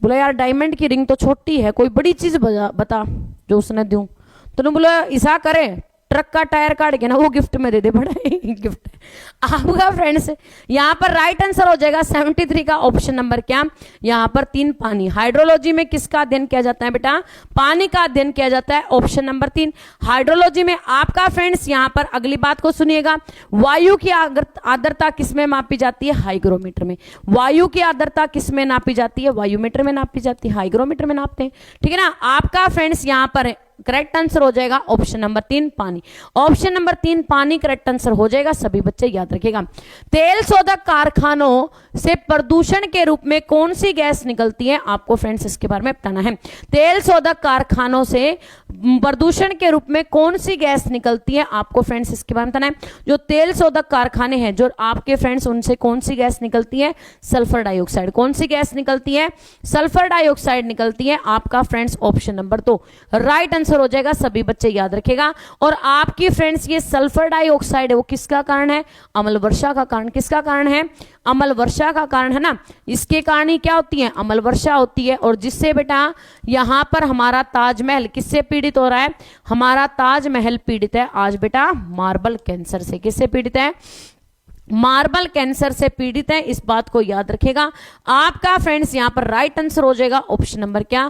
बोला यार डायमंड की रिंग तो छोटी है, कोई बड़ी चीज बता जो उसने दूं। तो बोला ऐसा करे ट्रक का टायर काट के ना वो गिफ्ट में दे दे, बड़ा गिफ्ट है आपका फ्रेंड्स। यहाँ पर राइट आंसर हो जाएगा 73 का ऑप्शन नंबर क्या, यहाँ पर 3 पानी। हाइड्रोलॉजी में किसका अध्ययन किया जाता है बेटा, पानी का अध्ययन किया जाता है, ऑप्शन नंबर 3 हाइड्रोलॉजी में। आपका फ्रेंड्स यहाँ पर अगली बात को सुनिएगा, वायु की आर्द्रता किसमें मापी जाती है, हाइग्रोमीटर में। वायु की आर्द्रता किसमें नापी जाती है, वायुमीटर में नापी जाती है, हाइग्रोमीटर में नापते हैं, ठीक है ना। आपका फ्रेंड्स यहाँ पर करेक्ट आंसर हो जाएगा ऑप्शन नंबर 3 पानी। ऑप्शन नंबर 3 पानी करेक्ट आंसर हो जाएगा, सभी बच्चे याद रखिएगा। तेल शोधक कारखानों से प्रदूषण के रूप में कौन सी गैस निकलती है, आपको फ्रेंड्स इसके बारे में बताना है। तेल शोधक कारखानों से प्रदूषण के रूप में कौन सी गैस निकलती है, आपको फ्रेंड्स इसके बारे में बताना है। जो तेल शोधक कारखाने हैं जो आपके फ्रेंड्स, उनसे कौन सी गैस निकलती है, सल्फर डाइऑक्साइड। कौन सी गैस निकलती है, सल्फर डाइऑक्साइड निकलती है, आपका friends option number 2 right answer हो जाएगा। सभी बच्चे याद रखेगा। और आपकी फ्रेंड्स ये सल्फर डाइऑक्साइड है वो किसका कारण है, अम्ल वर्षा का कारण। किसका कारण है, अम्ल वर्षा का कारण है ना। इसके कारण ही क्या होती है, अम्ल वर्षा होती है। और जिससे बेटा यहां पर हमारा ताजमहल किससे पीड़ित हो रहा है, हमारा ताजमहल पीड़ित है आज बेटा मार्बल कैंसर से। किससे पीड़ित है, मार्बल कैंसर से पीड़ित है। इस बात को याद रखेगा। आपका फ्रेंड्स यहां पर राइट आंसर हो जाएगा ऑप्शन नंबर क्या,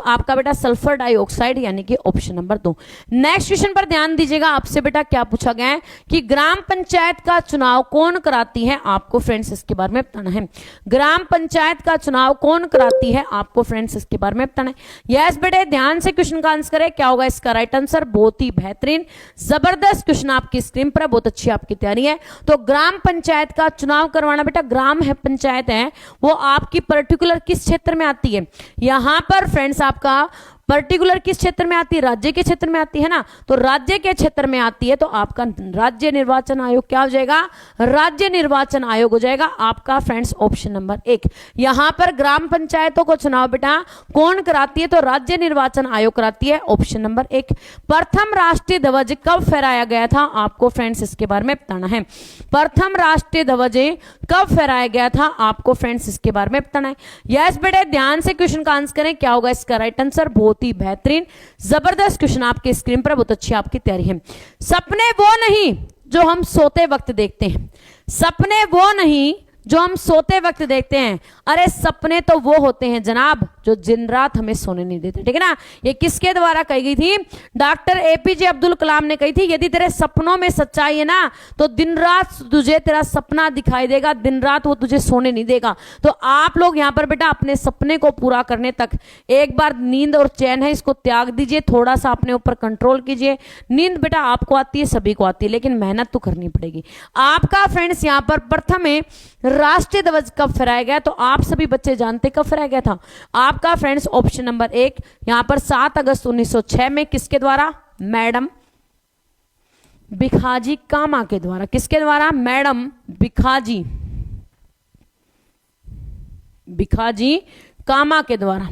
आपका बेटा सल्फर डाइऑक्साइड यानी कि ऑप्शन नंबर 2। नेक्स्ट क्वेश्चन पर ध्यान दीजिएगा। आपसे बेटा क्या पूछा गया है कि ग्राम पंचायत का चुनाव कौन कराती है, आपको फ्रेंड्स इसके बारे में बताना है। ग्राम पंचायत का चुनाव कौन कराती है, आपको फ्रेंड्स इसके बारे में बताना है। यस बेटे ध्यान से क्वेश्चन का आंसर है, क्या होगा इसका राइट आंसर। बहुत ही बेहतरीन जबरदस्त क्वेश्चन आपकी स्क्रीन पर, बहुत अच्छी आपकी तैयारी है। तो ग्राम पंचायत का चुनाव करवाना बेटा, ग्राम है पंचायत है वो आपकी पर्टिकुलर किस क्षेत्र में आती है, यहां पर फ्रेंड्स आपका पर्टिकुलर किस क्षेत्र में आती है, राज्य के क्षेत्र में आती है ना। तो राज्य के क्षेत्र में आती है तो आपका राज्य निर्वाचन आयोग क्या हो जाएगा, राज्य निर्वाचन आयोग हो जाएगा आपका फ्रेंड्स ऑप्शन नंबर 1। यहां पर ग्राम पंचायतों को चुनाव बेटा कौन कराती है, तो राज्य निर्वाचन आयोग कराती है ऑप्शन नंबर 1। प्रथम राष्ट्रीय ध्वज कब फहराया गया था, आपको फ्रेंड्स इसके बारे में बताना है। प्रथम राष्ट्रीय ध्वज कब फहराया गया था, आपको फ्रेंड्स इसके बारे में बताना है। यस बेटे ध्यान से क्वेश्चन का आंसर करें, क्या होगा इसका राइट आंसर। बहुत ही बेहतरीन जबरदस्त क्वेश्चन आपके स्क्रीन पर, बहुत अच्छी आपकी तैयारी है। सपने वो नहीं जो हम सोते वक्त देखते हैं, सपने वो नहीं जो हम सोते वक्त देखते हैं, अरे सपने तो वो होते हैं जनाब जो दिन रात हमें सोने नहीं देते। ठीक है ना। ये किसके द्वारा कही गई थी, डॉक्टर एपीजे अब्दुल कलाम ने कही थी। यदि तेरे सपनों में सच्चाई है ना तो दिन रात तुझे तेरा सपना दिखाई देगा, दिन रात वो तुझे सोने नहीं देगा। तो आप लोग यहाँ पर बेटा अपने सपने को पूरा करने तक एक बार नींद और चैन है इसको त्याग दीजिए, थोड़ा सा अपने ऊपर कंट्रोल कीजिए। नींद बेटा आपको आती है, सभी को आती है, लेकिन मेहनत तो करनी पड़ेगी। आपका फ्रेंड्स यहाँ पर प्रथम में राष्ट्रीय ध्वज कब फहराया गया, तो आप सभी बच्चे जानते कब फहराया गया था, आपका फ्रेंड्स ऑप्शन नंबर 1 यहां पर 7 अगस्त 1906 में किसके द्वारा, मैडम भिखाजी कामा के द्वारा। किसके द्वारा, मैडम भिखाजी कामा के द्वारा।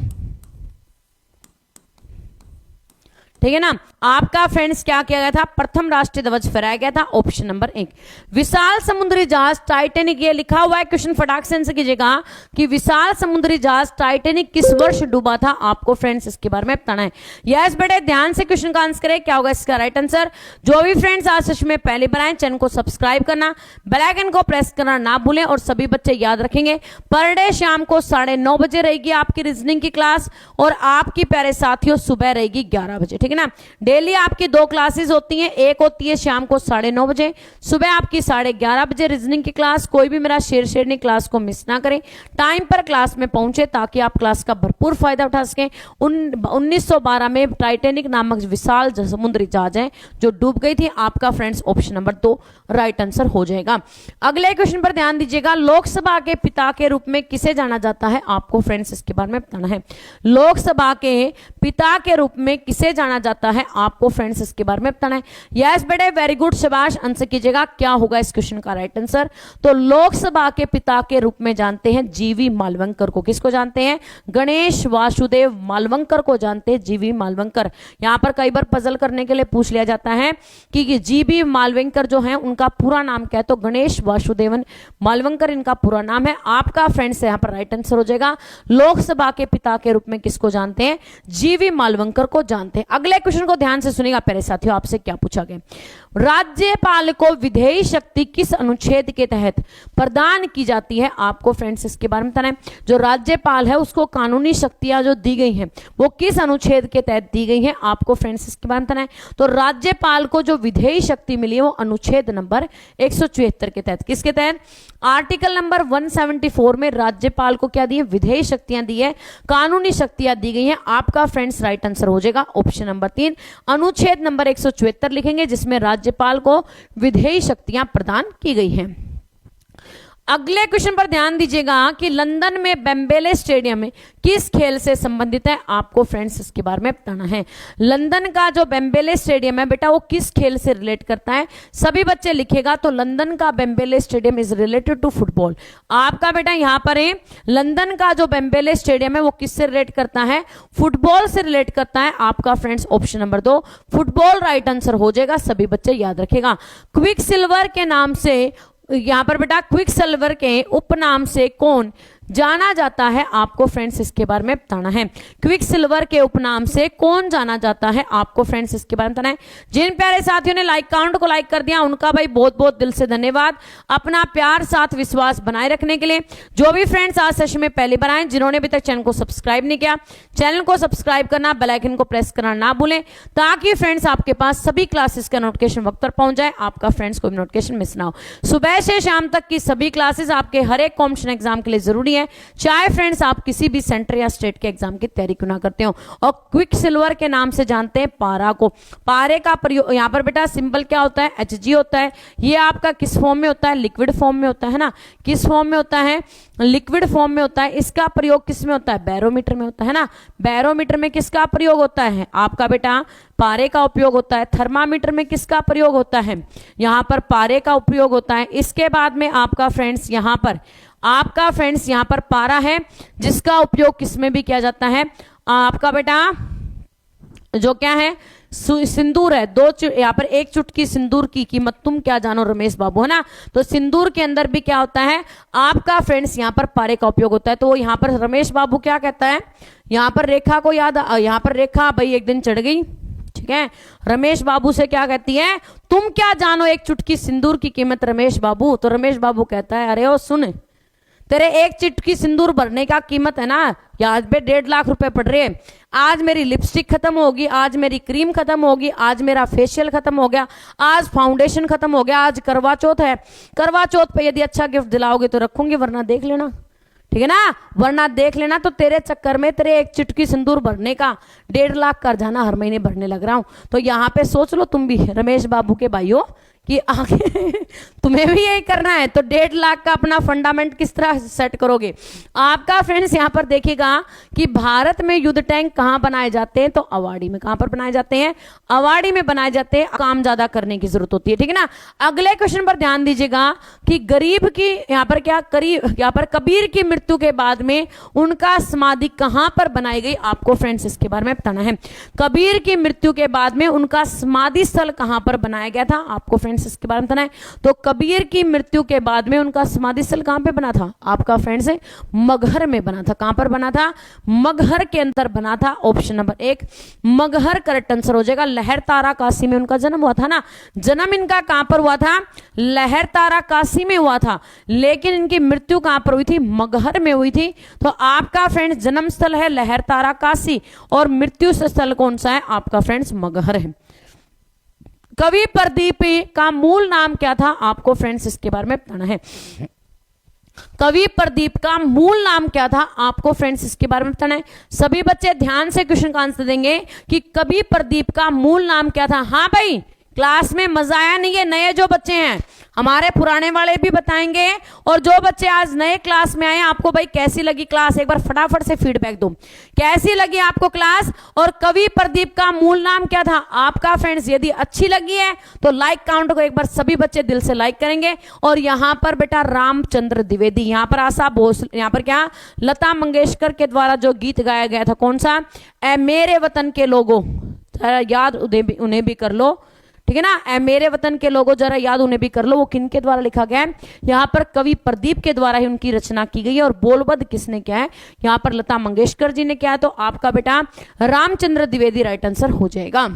ठीक है ना। आपका फ्रेंड्स क्या किया गया था, प्रथम राष्ट्रीय ध्वज फहराया गया था ऑप्शन नंबर 1। विशाल समुद्री जहाज टाइटैनिक, ये लिखा हुआ है क्वेश्चन फटाक से आंसर कीजिएगा कि विशाल समुद्री जहाज टाइटैनिक किस वर्ष डूबा था, आपको फ्रेंड्स इसके बारे में बताना है। यस बेटे ध्यान से क्वेश्चन का आंसर करें, क्या होगा इसका राइट आंसर। जो भी फ्रेंड्स आज सच में पहले बनाए चैनल को सब्सक्राइब करना, बेल आइकन को प्रेस करना ना भूलें। और सभी बच्चे याद रखेंगे पर डे शाम को 9:30 बजे रहेगी आपकी रीजनिंग की क्लास, और आपकी प्यारे साथियों सुबह रहेगी 11 बजे। ठीक है ना। डेली आपकी 2 क्लासेस होती हैं, एक होती है शाम को 9:30 बजे, सुबह आपकी 11:30 बजे रीजनिंग की क्लास। कोई भी मेरा शेयर क्लास को मिस ना करें, टाइम पर क्लास में पहुंचे ताकि आप क्लास का भरपूर फायदा उठा सकें। 1912 में टाइटैनिक नामक विशाल समुद्री जहाज है जो डूब गई थी, आपका friends option number 2 right answer हो जाएगा। अगले क्वेश्चन पर ध्यान दीजिएगा। लोकसभा के पिता के रूप में किसे जाना जाता है, आपको फ्रेंड्स इसके बारे में बताना है। लोकसभा के पिता के रूप में किसे जाना जाता है, आपको फ्रेंड्स इसके बारे में बताना है। यस बेटे वेरी गुड, शाबाश, आंसर कीजिएगा क्या होगा इस क्वेश्चन का राइट आंसर। तो लोकसभा के पिता के रूप में जानते हैं जीवी मालवंकर को। किसको जानते हैं, गणेश वासुदेव मालवंकर को जानते हैं, जीवी मालवंकर। यहां पर कई बार पजल करने के लिए पूछ लिया जाता है कि जीवी मालवंकर जो है उनका पूरा नाम क्या है, तो गणेश वासुदेवन मालवंकर इनका पूरा नाम है। आपका फ्रेंड्स यहां पर राइट आंसर हो जाएगा। लोकसभा के पिता के रूप में किसको जानते हैं, जीवी मालवंकर को जानते हैं। अगले क्वेश्चन को ध्यान से सुनिएगा प्यारे साथियों, आपसे क्या पूछा गया। राज्यपाल को विधेयी शक्ति किस अनुच्छेद के तहत प्रदान की जाती है, आपको फ्रेंड्स इसके बारे में बताना है। जो राज्यपाल है उसको कानूनी शक्तियां जो दी गई हैं वो किस अनुच्छेद के तहत दी गई हैं, आपको फ्रेंड्स इसके बारे में बताना है। तो राज्यपाल को जो विधेयी शक्ति मिली है वो अनुच्छेद नंबर 174 के तहत। किसके तहत, आर्टिकल नंबर 174 में राज्यपाल को क्या दी है, विधेयी शक्तियां दी है, कानूनी शक्तियां दी गई हैं। आपका फ्रेंड्स राइट आंसर हो जाएगा ऑप्शन नंबर 3 अनुच्छेद नंबर 174 लिखेंगे जिसमें राज्यपाल को विधेयी शक्तियां प्रदान की गई हैं। अगले क्वेश्चन पर ध्यान दीजिएगा कि लंदन में वेम्बले स्टेडियम में किस खेल से संबंधित है, आपको फ्रेंड्स इसके बारे में बताना है। लंदन का जो वेम्बले स्टेडियम है बेटा वो किस खेल से रिलेट करता है, सभी बच्चे लिखेगा तो लंदन का Wembley stadium is related to football. आपका बेटा यहां पर है लंदन का जो वेम्बले स्टेडियम है वो किससे रिलेट करता है, फुटबॉल से रिलेट करता है। आपका friends option number 2 football right answer हो जाएगा, सभी बच्चे याद रखेगा। क्विक सिल्वर के नाम से यहां पर बेटा क्विक सिल्वर के उपनाम से कौन जाना जाता है, आपको फ्रेंड्स इसके बारे में बताना है। क्विक सिल्वर के उपनाम से कौन जाना जाता है, आपको फ्रेंड्स इसके बारे में बताना है। जिन प्यारे साथियों ने लाइक काउंट को लाइक कर दिया उनका भाई बहुत बहुत दिल से धन्यवाद, अपना प्यार साथ विश्वास बनाए रखने के लिए। जो भी फ्रेंड्स आज सेशन में पहले बार आए, जिन्होंने अभी तक चैनल को सब्सक्राइब नहीं किया, चैनल को सब्सक्राइब करना, बेल आइकन को प्रेस करना ना भूलें, ताकि फ्रेंड्स आपके पास सभी क्लासेस का नोटिफिकेशन वक्त पर पहुंच जाए, आपका फ्रेंड्स कोई नोटिफिकेशन मिस ना हो। सुबह से शाम तक की सभी क्लासेस आपके हर एक कॉम्पिटिशन एग्जाम के लिए जरूरी है, चाहे फ्रेंड्स आप किसी भी सेंटर या स्टेट के एग्जाम की तैयारी क्यों ना करते हो। और क्विक सिल्वर के नाम से जानते हैं पारा को। पारे का प्रयोग यहां पर बेटा सिंबल क्या होता है, Hg होता है। ये आपका किस फॉर्म में होता है, लिक्विड फॉर्म में होता है ना, किस फॉर्म में होता है, लिक्विड फॉर्म में होता है। इसका प्रयोग किस में होता है, बैरोमीटर में होता है ना। बैरोमीटर में किसका प्रयोग होता है, आपका बेटा पारे का उपयोग होता है। थर्मामीटर में किसका प्रयोग होता है, यहां पर पारे का उपयोग होता है। इसके बाद में आपका फ्रेंड्स यहां पर पारा है, जिसका उपयोग किसमें भी किया जाता है, आपका बेटा जो क्या है सिंदूर है। यहां पर एक चुटकी सिंदूर की कीमत तुम क्या जानो रमेश बाबू, है ना। तो सिंदूर के अंदर भी क्या होता है, आपका फ्रेंड्स यहां पर पारे का उपयोग होता है। तो यहां पर रमेश बाबू क्या कहता है, यहां पर रेखा को यहां पर रेखा भाई एक दिन चढ़ गई, ठीक है, रमेश बाबू से क्या कहती है, तुम क्या जानो एक चुटकी सिंदूर की कीमत रमेश बाबू। तो रमेश बाबू कहता है अरे ओ सुन, तेरे एक चुटकी सिंदूर भरने का कीमत है ना, आज पे 1.5 लाख रुपए पड़ रहे हैं। आज मेरी लिपस्टिक खत्म होगी, आज मेरी क्रीम खत्म होगी, आज मेरा फेशियल खत्म हो गया, आज फाउंडेशन खत्म हो गया, आज करवा चौथ है, करवा चौथ पे यदि अच्छा गिफ्ट दिलाओगे तो रखूंगी, वरना देख लेना, ठीक है ना, वरना देख लेना। तो तेरे चक्कर में तेरे एक चुटकी सिंदूर भरने का 1.5 लाख कर जाना हर महीने भरने लग रहा हूं। तो यहाँ पे सोच लो तुम भी रमेश बाबू के भाइयों कि आगे तुम्हें भी यही करना है। तो 1.5 लाख का अपना फंडामेंट किस तरह सेट करोगे। आपका फ्रेंड्स यहाँ पर देखिएगा कि भारत में युद्ध टैंक कहाँ बनाए जाते हैं, तो अवाड़ी में। कहां पर बनाए जाते हैं, अवाड़ी में बनाए जाते हैं। काम ज्यादा करने की जरूरत होती है, ठीक है ना। अगले क्वेश्चन पर ध्यान दीजिएगा कि गरीब की यहाँ पर कबीर की मृत्यु के बाद में उनका समाधि कहां पर बनाई गई, आपको फ्रेंड्स इसके बारे में बताना है। कबीर की मृत्यु के बाद में उनका समाधि स्थल कहां पर बनाया गया था, आपको फ्रेंड्स इसके बारे में बताना है। तो कबीर की मृत्यु के बाद में उनका समाधि स्थल कहां पे बना था, आपका फ्रेंड्स मगहर में बना था। कहां पर बना था, मगहर के अंदर बना था। Option number 1 Maghar correct answer हो जाएगा। लहर तारा काशी में उनका जन्म हुआ था ना, जन्म इनका कहां पर हुआ था, लहर तारा काशी में हुआ था, लेकिन इनकी मृत्यु कहां पर हुई थी, मगहर में हुई थी। तो आपका फ्रेंड्स जन्म स्थल है लहर तारा काशी और मृत्यु स्थल कौन सा है, आपका फ्रेंड्स मगहर है। कवि प्रदीप का मूल नाम क्या था, आपको फ्रेंड्स इसके बारे में बताना है। कवि प्रदीप का मूल नाम क्या था, आपको फ्रेंड्स इसके बारे में बताना है। सभी बच्चे ध्यान से क्वेश्चन का आंसर देंगे कि कवि प्रदीप का मूल नाम क्या था। हाँ भाई, क्लास में मजा आया नहीं है, नए जो बच्चे हैं हमारे पुराने वाले भी बताएंगे, और जो बच्चे आज नए क्लास में आए आपको भाई कैसी लगी क्लास, एक बार फटाफट से फीडबैक दो, कैसी लगी आपको क्लास। और कवि प्रदीप का मूल नाम क्या था, आपका फ्रेंड्स यदि अच्छी लगी है तो लाइक काउंट को एक बार सभी बच्चे दिल से लाइक करेंगे। और यहाँ पर बेटा रामचंद्र द्विवेदी, यहाँ पर आशा भोसले, यहाँ पर क्या लता मंगेशकर के द्वारा जो गीत गाया गया था कौन सा, ए मेरे वतन के लोगों, याद उन्हें भी कर लो, ठीक है ना। मेरे वतन के लोगों जरा याद उन्हें भी कर लो, वो किनके द्वारा लिखा गया है, यहाँ पर कवि प्रदीप के द्वारा ही उनकी रचना की गई है। और बोलबद्ध किसने किया है, यहाँ पर लता मंगेशकर जी ने किया है। तो आपका बेटा रामचंद्र द्विवेदी राइट आंसर हो जाएगा।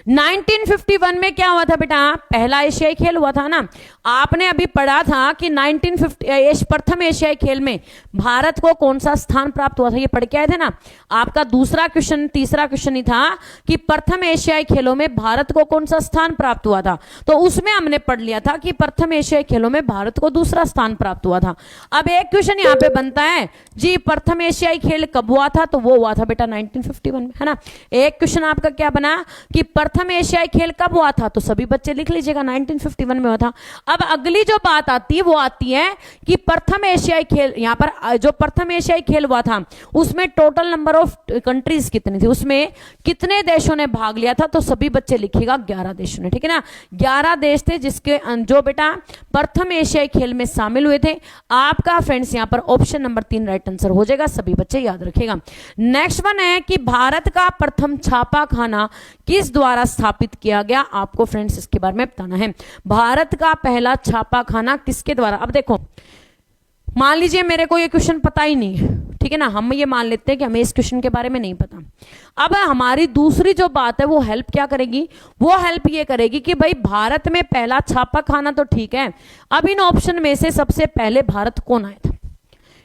1951 में क्या हुआ था बेटा, पहला एशियाई खेल हुआ था ना। आपने अभी पढ़ा था कि 1950 प्रथम एशियाई खेल में भारत को कौन सा स्थान प्राप्त हुआ था, ये पढ़ के आए थे ना। आपका दूसरा क्वेश्चन, तीसरा क्वेश्चन ही था कि प्रथम एशियाई खेलों में भारत को कौन सा स्थान प्राप्त हुआ था। तो उसमें हमने पढ़ लिया था कि प्रथम एशियाई खेलों में भारत को दूसरा स्थान प्राप्त हुआ था। अब एक क्वेश्चन यहाँ पे बनता है जी, प्रथम एशियाई खेल कब हुआ था, तो वो हुआ था बेटा 1951 में, है ना। एक क्वेश्चन आपका क्या बना कि प्रथम प्रथम एशियाई खेल कब हुआ था, तो सभी बच्चे लिख लीजिएगा 1951 में हुआ था। अब अगली जो बात आती है वो आती है कि प्रथम एशियाई खेल, यहां पर जो प्रथम एशियाई खेल हुआ था उसमें टोटल नंबर ऑफ कंट्रीज कितनी थी, उसमें कितने देशों ने भाग लिया था, तो सभी बच्चे लिखिएगा 11 देशों ने, ठीक है ना। 11 देश थे जिसके जो बेटा प्रथम एशियाई खेल में शामिल हुए थे। आपका फ्रेंड्स यहां पर ऑप्शन नंबर 3 राइट आंसर हो जाएगा, सभी बच्चे याद रखिएगा। नेक्स्ट वन है कि भारत का प्रथम छापा खाना किस द्वारा स्थापित किया गया, आपको फ्रेंड्स इसके बारे में बताना है। भारत का पहला छापा खाना किसके द्वारा, अब देखो मान लीजिए मेरे को ये क्वेश्चन पता ही नहीं है, ठीक है ना, हम ये मान लेते हैं कि हमें इस क्वेश्चन के बारे में नहीं पता। अब हमारी दूसरी जो बात है वो हेल्प क्या करेगी, वो हेल्प ये करेगी कि भाई भारत में पहला छापा खाना तो ठीक है, अब इन ऑप्शन में से सबसे पहले भारत कौन आया था,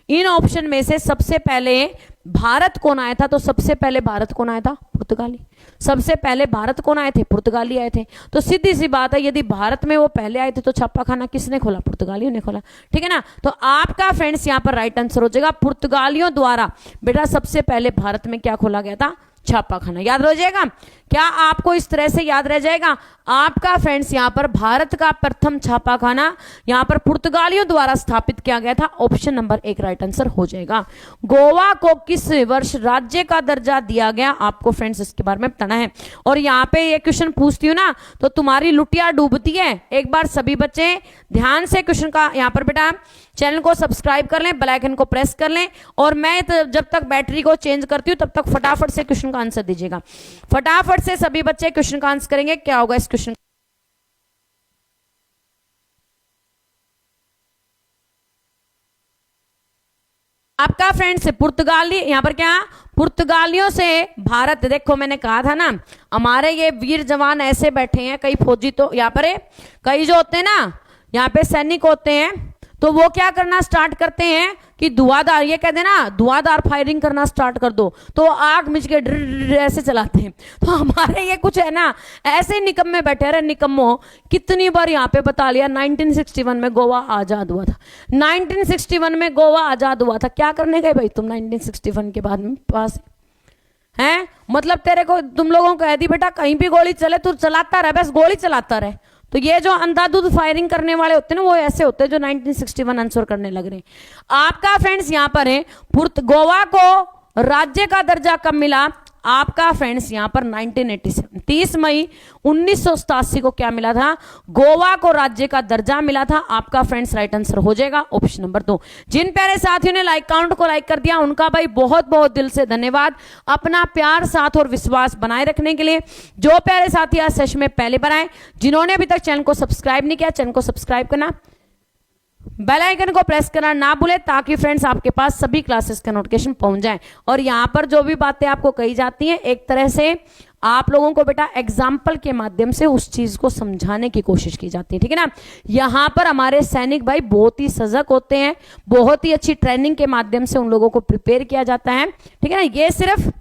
इन ऑप्शन में से सबसे पहले भारत कौन आया था, तो सबसे पहले भारत कौन आया था, पुर्तगाली। सबसे पहले भारत कौन आए थे, पुर्तगाली आए थे। तो सीधी सी बात है यदि भारत में वो पहले आए थे तो छापा खाना किसने खोला, पुर्तगालियों ने खोला, ठीक है ना। तो आपका फ्रेंड्स यहां पर राइट आंसर हो जाएगा पुर्तगालियों द्वारा बेटा सबसे पहले भारत में क्या खोला गया था, छापा खाना। याद रह जाएगा, क्या आपको इस तरह से याद रह जाएगा। आपका फ्रेंड्स यहां पर भारत का प्रथम छापा खाना यहां पर पुर्तगालियों द्वारा स्थापित किया गया था, ऑप्शन नंबर 1 राइट आंसर हो जाएगा। गोवा को किस वर्ष राज्य का दर्जा दिया गया, आपको फ्रेंड्स इसके बारे में बताना है। और यहां पे ये क्वेश्चन पूछती हूँ ना तो तुम्हारी लुटिया डूबती है। एक बार सभी बच्चे ध्यान से क्वेश्चन का यहां पर बेटा चैनल को सब्सक्राइब कर लें, बेल आइकन को प्रेस कर लें, और मैं जब तक बैटरी को चेंज करती हूं तब तक फटाफट से क्वेश्चन का आंसर दीजिएगा। फटाफट से सभी बच्चे क्वेश्चन का आंसर करेंगे। क्या होगा इस क्वेश्चन, आपका फ्रेंड्स पुर्तगाली, यहां पर क्या पुर्तगालियों से भारत, देखो मैंने कहा था ना हमारे ये वीर जवान ऐसे बैठे हैं, कई फौजी तो यहाँ पर कई जो होते हैं ना यहाँ पे सैनिक होते हैं, तो वो क्या करना स्टार्ट करते हैं कि धुआंधार, ये कहते हैं ना धुआंधार फायरिंग करना स्टार्ट कर दो, तो आग मिच के ड्र ऐसे चलाते हैं। तो हमारे ये कुछ है ना ऐसे निकम्मे बैठे रहे, निकम्मो कितनी बार यहाँ पे बता लिया 1961 में गोवा आजाद हुआ था, 1961 में गोवा आजाद हुआ था। क्या करने गए भाई तुम 1961 के बाद में पास हैं, मतलब तेरे को तुम लोगों को कह दी बेटा कहीं भी गोली चले तू चलाता रहे, बस गोली चलाता रहे। तो ये जो अंधाधुंध फायरिंग करने वाले होते हैं ना वो ऐसे होते हैं जो 1961 आंसर करने लग रहे हैं। आपका फ्रेंड्स यहां पर है गोवा को राज्य का दर्जा कब मिला, आपका फ्रेंड्स यहां पर 1987 30 मई 1987 को क्या मिला था, गोवा को राज्य का दर्जा मिला था। आपका फ्रेंड्स राइट आंसर हो जाएगा ऑप्शन नंबर 2। जिन प्यारे साथियों ने लाइक काउंट को लाइक कर दिया उनका भाई बहुत बहुत दिल से धन्यवाद, अपना प्यार साथ और विश्वास बनाए रखने के लिए। जो प्यारे साथी आज सेशन में पहले बार आए, जिन्होंने अभी तक चैनल को सब्सक्राइब नहीं किया, चैनल को सब्सक्राइब करना, बेल आइकन को प्रेस करना ना भूले, ताकि फ्रेंड्स आपके पास सभी क्लासेस का नोटिफिकेशन पहुंच जाए। और यहां पर जो भी बातें आपको कही जाती हैं एक तरह से आप लोगों को बेटा एग्जाम्पल के माध्यम से उस चीज को समझाने की कोशिश की जाती है, ठीक है ना। यहां पर हमारे सैनिक भाई बहुत ही सजग होते हैं, बहुत ही अच्छी ट्रेनिंग के माध्यम से उन लोगों को प्रिपेयर किया जाता है, ठीक है ना। ये सिर्फ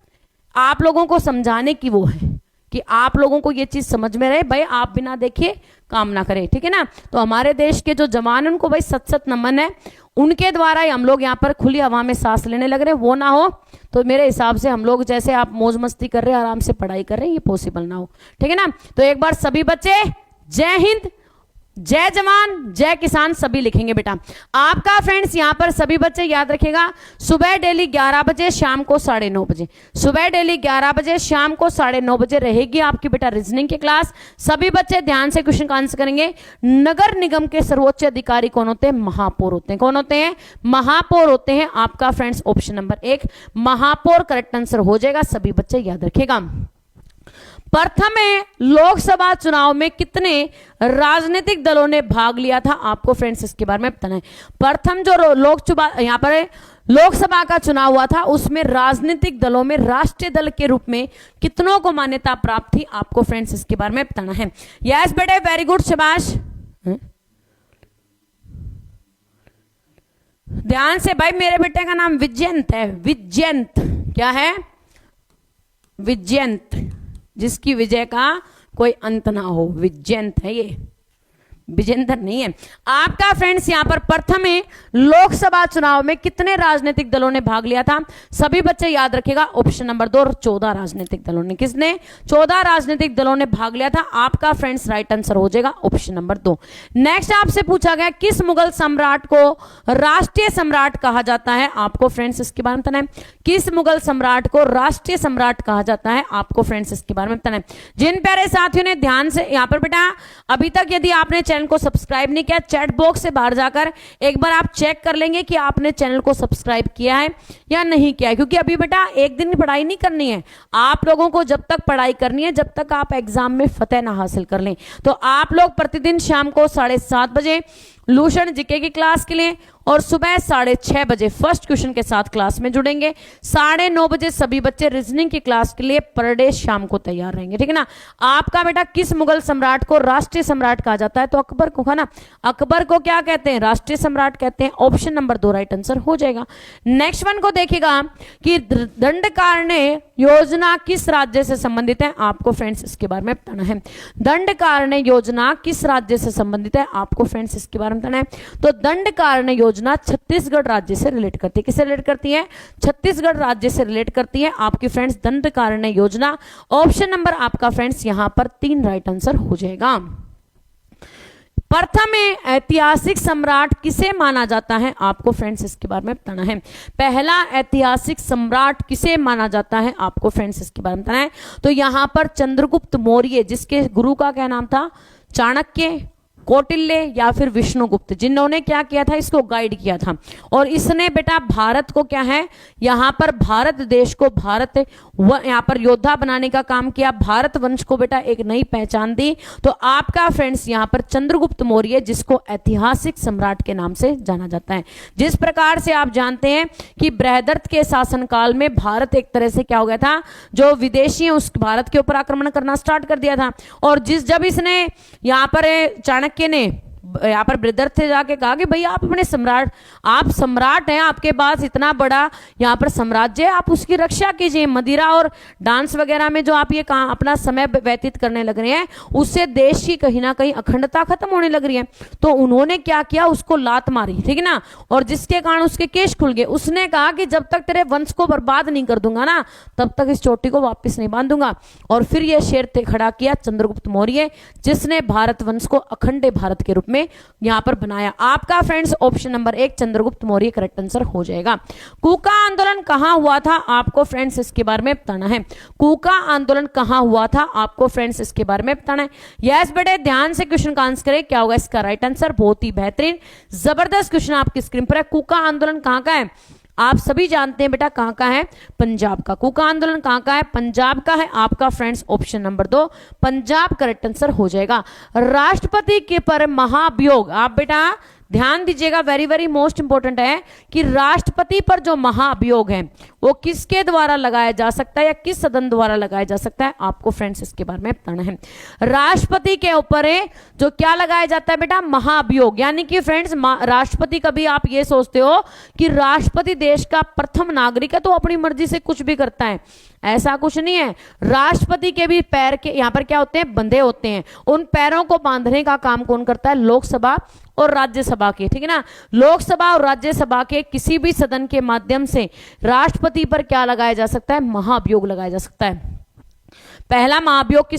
आप लोगों को समझाने की वो है कि आप लोगों को ये चीज समझ में रहे, भाई आप बिना देखे काम ना करें, ठीक है ना। तो हमारे देश के जो जवान उनको भाई सत सत नमन है, उनके द्वारा ही हम लोग यहाँ पर खुली हवा में सांस लेने लग रहे हैं। वो ना हो तो मेरे हिसाब से हम लोग जैसे आप मौज मस्ती कर रहे हैं, आराम से पढ़ाई कर रहे हैं, ये पॉसिबल ना हो, ठीक है ना। तो एक बार सभी बच्चे जय हिंद, जय जवान, जय किसान सभी लिखेंगे बेटा। आपका फ्रेंड्स यहां पर सभी बच्चे याद रखिएगा, सुबह डेली 11 बजे, शाम को 9:30 बजे, सुबह डेली 11 बजे, शाम को 9:30 बजे रहेगी आपकी बेटा रीजनिंग की क्लास। सभी बच्चे ध्यान से क्वेश्चन का आंसर करेंगे। नगर निगम के सर्वोच्च अधिकारी कौन होते हैं, महापौर होते हैं। कौन होते हैं, महापौर होते हैं। आपका फ्रेंड्स ऑप्शन नंबर 1 महापौर करेक्ट आंसर हो जाएगा, सभी बच्चे याद रखिएगा। प्रथम लोकसभा चुनाव में कितने राजनीतिक दलों ने भाग लिया था, आपको फ्रेंड्स इसके बारे में बताना है। प्रथम जो यहाँ पर लोकसभा का चुनाव हुआ था उसमें राजनीतिक दलों में राष्ट्रीय दल के रूप में कितनों को मान्यता प्राप्त थी, आपको फ्रेंड्स इसके बारे में बताना है। यस बेटे वेरी गुड, शाबाश। ध्यान से भाई, मेरे बेटे का नाम विजयंत है, विजयंत क्या है, विजयंत, जिसकी विजय का कोई अंत ना हो, विजयंत है ये। विजेंद्र नहीं है। आपका फ्रेंड्स यहाँ पर प्रथम है लोकसभा चुनाव में कितने राजनीतिक दलों ने भाग लिया था? सभी बच्चे याद रखेगा ऑप्शन नंबर 2, 14 राजनीतिक दलों ने। किसने? 14 राजनीतिक दलों ने भाग लिया था। आपका फ्रेंड्स राइट आंसर हो जाएगा ऑप्शन नंबर 2। नेक्स्ट आपसे पूछा गया किस मुगल सम्राट को राष्ट्रीय सम्राट कहा जाता है? आपको फ्रेंड्स इसके बारे में बताना है। किस मुगल सम्राट को राष्ट्रीय सम्राट कहा जाता है? आपको फ्रेंड्स इसके बारे में बताना है। जिन प्यारे साथियों ने ध्यान से यहाँ पर बेटा अभी तक यदि आपने चैनल को सब्सक्राइब नहीं किया, चैट बॉक्स से बाहर जाकर एक बार आप चेक कर लेंगे कि आपने चैनल को सब्सक्राइब किया है या नहीं किया है, क्योंकि अभी बेटा एक दिन पढ़ाई नहीं करनी है। आप लोगों को जब तक पढ़ाई करनी है, जब तक आप एग्जाम में फतेह ना हासिल कर लें। तो आप लोग प्रतिदिन शाम को 7:30 बजे लूशन जीके की क्लास के लिए और सुबह 6:30 बजे फर्स्ट क्वेश्चन के साथ क्लास में जुड़ेंगे। 9:30 बजे सभी बच्चे रीजनिंग की क्लास के लिए पर डे शाम को तैयार रहेंगे, ठीक है ना। आपका बेटा किस मुगल सम्राट को राष्ट्रीय सम्राट कहा जाता है? तो अकबर को, है ना। अकबर को क्या कहते हैं? राष्ट्रीय सम्राट कहते हैं। ऑप्शन नंबर 2 राइट आंसर हो जाएगा। नेक्स्ट वन को देखिएगा कि दंडकारण्य योजना किस राज्य से संबंधित है? आपको फ्रेंड्स इसके बारे में बताना है। दंडकारण्य योजना किस राज्य से संबंधित है? आपको फ्रेंड्स इसके बारे में बताना है। तो दंडकारण्य योजना छत्तीसगढ़ राज्य से रिलेट करती है। किससे रिलेट करती है? छत्तीसगढ़ राज्य से रिलेट करती है आपकी फ्रेंड्स दंडकारण्य योजना। ऑप्शन नंबर आपका फ्रेंड्स यहां पर 3 राइट आंसर हो जाएगा। प्रथम ऐतिहासिक सम्राट किसे माना जाता है? आपको फ्रेंड्स इसके बारे में बताना है। पहला ऐतिहासिक सम्राट किसे माना जाता है? आपको फ्रेंड्स इसके बारे में बताना है। तो यहां पर चंद्रगुप्त मौर्य, जिसके गुरु का क्या नाम था? चाणक्य, कौटिल्य या फिर विष्णुगुप्त, जिन्होंने क्या किया था? इसको गाइड किया था। और इसने बेटा भारत को क्या है, यहां पर भारत देश को यहां पर योद्धा बनाने का काम किया। भारत वंश को बेटा एक नई पहचान दी। तो आपका फ्रेंड्स यहां पर चंद्रगुप्त मौर्य, जिसको ऐतिहासिक सम्राट के नाम से जाना जाता है। जिस प्रकार से आप जानते हैं कि बृहदर्थ के शासनकाल में भारत एक तरह से क्या हो गया था, जो विदेशी उस भारत के ऊपर आक्रमण करना स्टार्ट कर दिया था। और जब इसने यहां पर चाणक्य ने यहाँ पर बृहदर्थ से जाके कहा कि भाई आप अपने आप सम्राट हैं, आपके पास इतना बड़ा यहाँ पर साम्राज्य है, आप उसकी रक्षा कीजिए। मदिरा और डांस वगैरह में जो आप ये अपना समय व्यतीत करने लग रहे हैं, उससे देश की कहीं ना कहीं अखंडता खत्म होने लग रही है। तो उन्होंने क्या किया, उसको लात मारी, ठीक है ना। और जिसके कारण उसके केश खुल गए। उसने कहा कि जब तक तेरे वंश को बर्बाद नहीं कर दूंगा ना, तब तक इस चोटी को वापस नहीं बांधूंगा। और फिर यह शेर खड़ा किया चंद्रगुप्त मौर्य, जिसने भारत वंश को अखंड भारत के रूप में यहां पर बनाया। आपका friends option number 1 Chandragupta Maurya correct answer हो जाएगा। कूका आंदोलन कहां हुआ था? आपको फ्रेंड्स इसके बारे में बताना है। कूका आंदोलन कहां हुआ था? आपको फ्रेंड्स इसके बारे में बताना है। यस बेटे, ध्यान से क्वेश्चन का आंसर करें, क्या होगा इसका राइट आंसर। बहुत ही बेहतरीन, जबरदस्त क्वेश्चन आपकी स्क्रीन पर है। कूका आंदोलन कहां का है? आप सभी जानते हैं बेटा कहां का है, पंजाब का। कूका आंदोलन कहां का है? पंजाब का है। आपका friends option number 2 Punjab correct answer हो जाएगा। राष्ट्रपति के पर महाभियोग, आप बेटा ध्यान दीजिएगा, वेरी वेरी मोस्ट इंपॉर्टेंट है कि राष्ट्रपति पर जो महाअभियोग है वो किसके द्वारा लगाया जा सकता है या किस सदन द्वारा लगाया जा सकता है? आपको फ्रेंड्स इसके बारे में बताना है। राष्ट्रपति के ऊपर जो क्या लगाया जाता है बेटा, महाअभियोग। यानी कि फ्रेंड्स राष्ट्रपति, कभी आप ये सोचते हो कि राष्ट्रपति देश का प्रथम नागरिक है तो अपनी मर्जी से कुछ भी करता है, ऐसा कुछ नहीं है। राष्ट्रपति के भी पैर के यहाँ पर क्या होते हैं, बंधे होते हैं। उन पैरों को बांधने का काम कौन करता है? लोकसभा और राज्यसभा के, ठीक है ना। लोकसभा और राज्यसभा के किसी भी सदन के माध्यम से राष्ट्रपति पर क्या लगाया जा सकता है? महाअभियोग लगाया जा सकता है। पहला महाअभियोग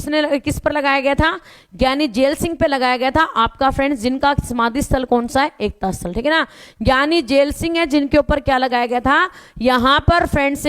किस पर लगाया गया था? ज्ञानी जेल सिंह पे लगाया गया था। आपका फ्रेंड्स जिनका समाधि स्थल कौन सा है? एकता स्थल, ठीक है ना। ज्ञानी जेल सिंह है जिनके ऊपर क्या लगाया गया था? यहां पर फ्रेंड्स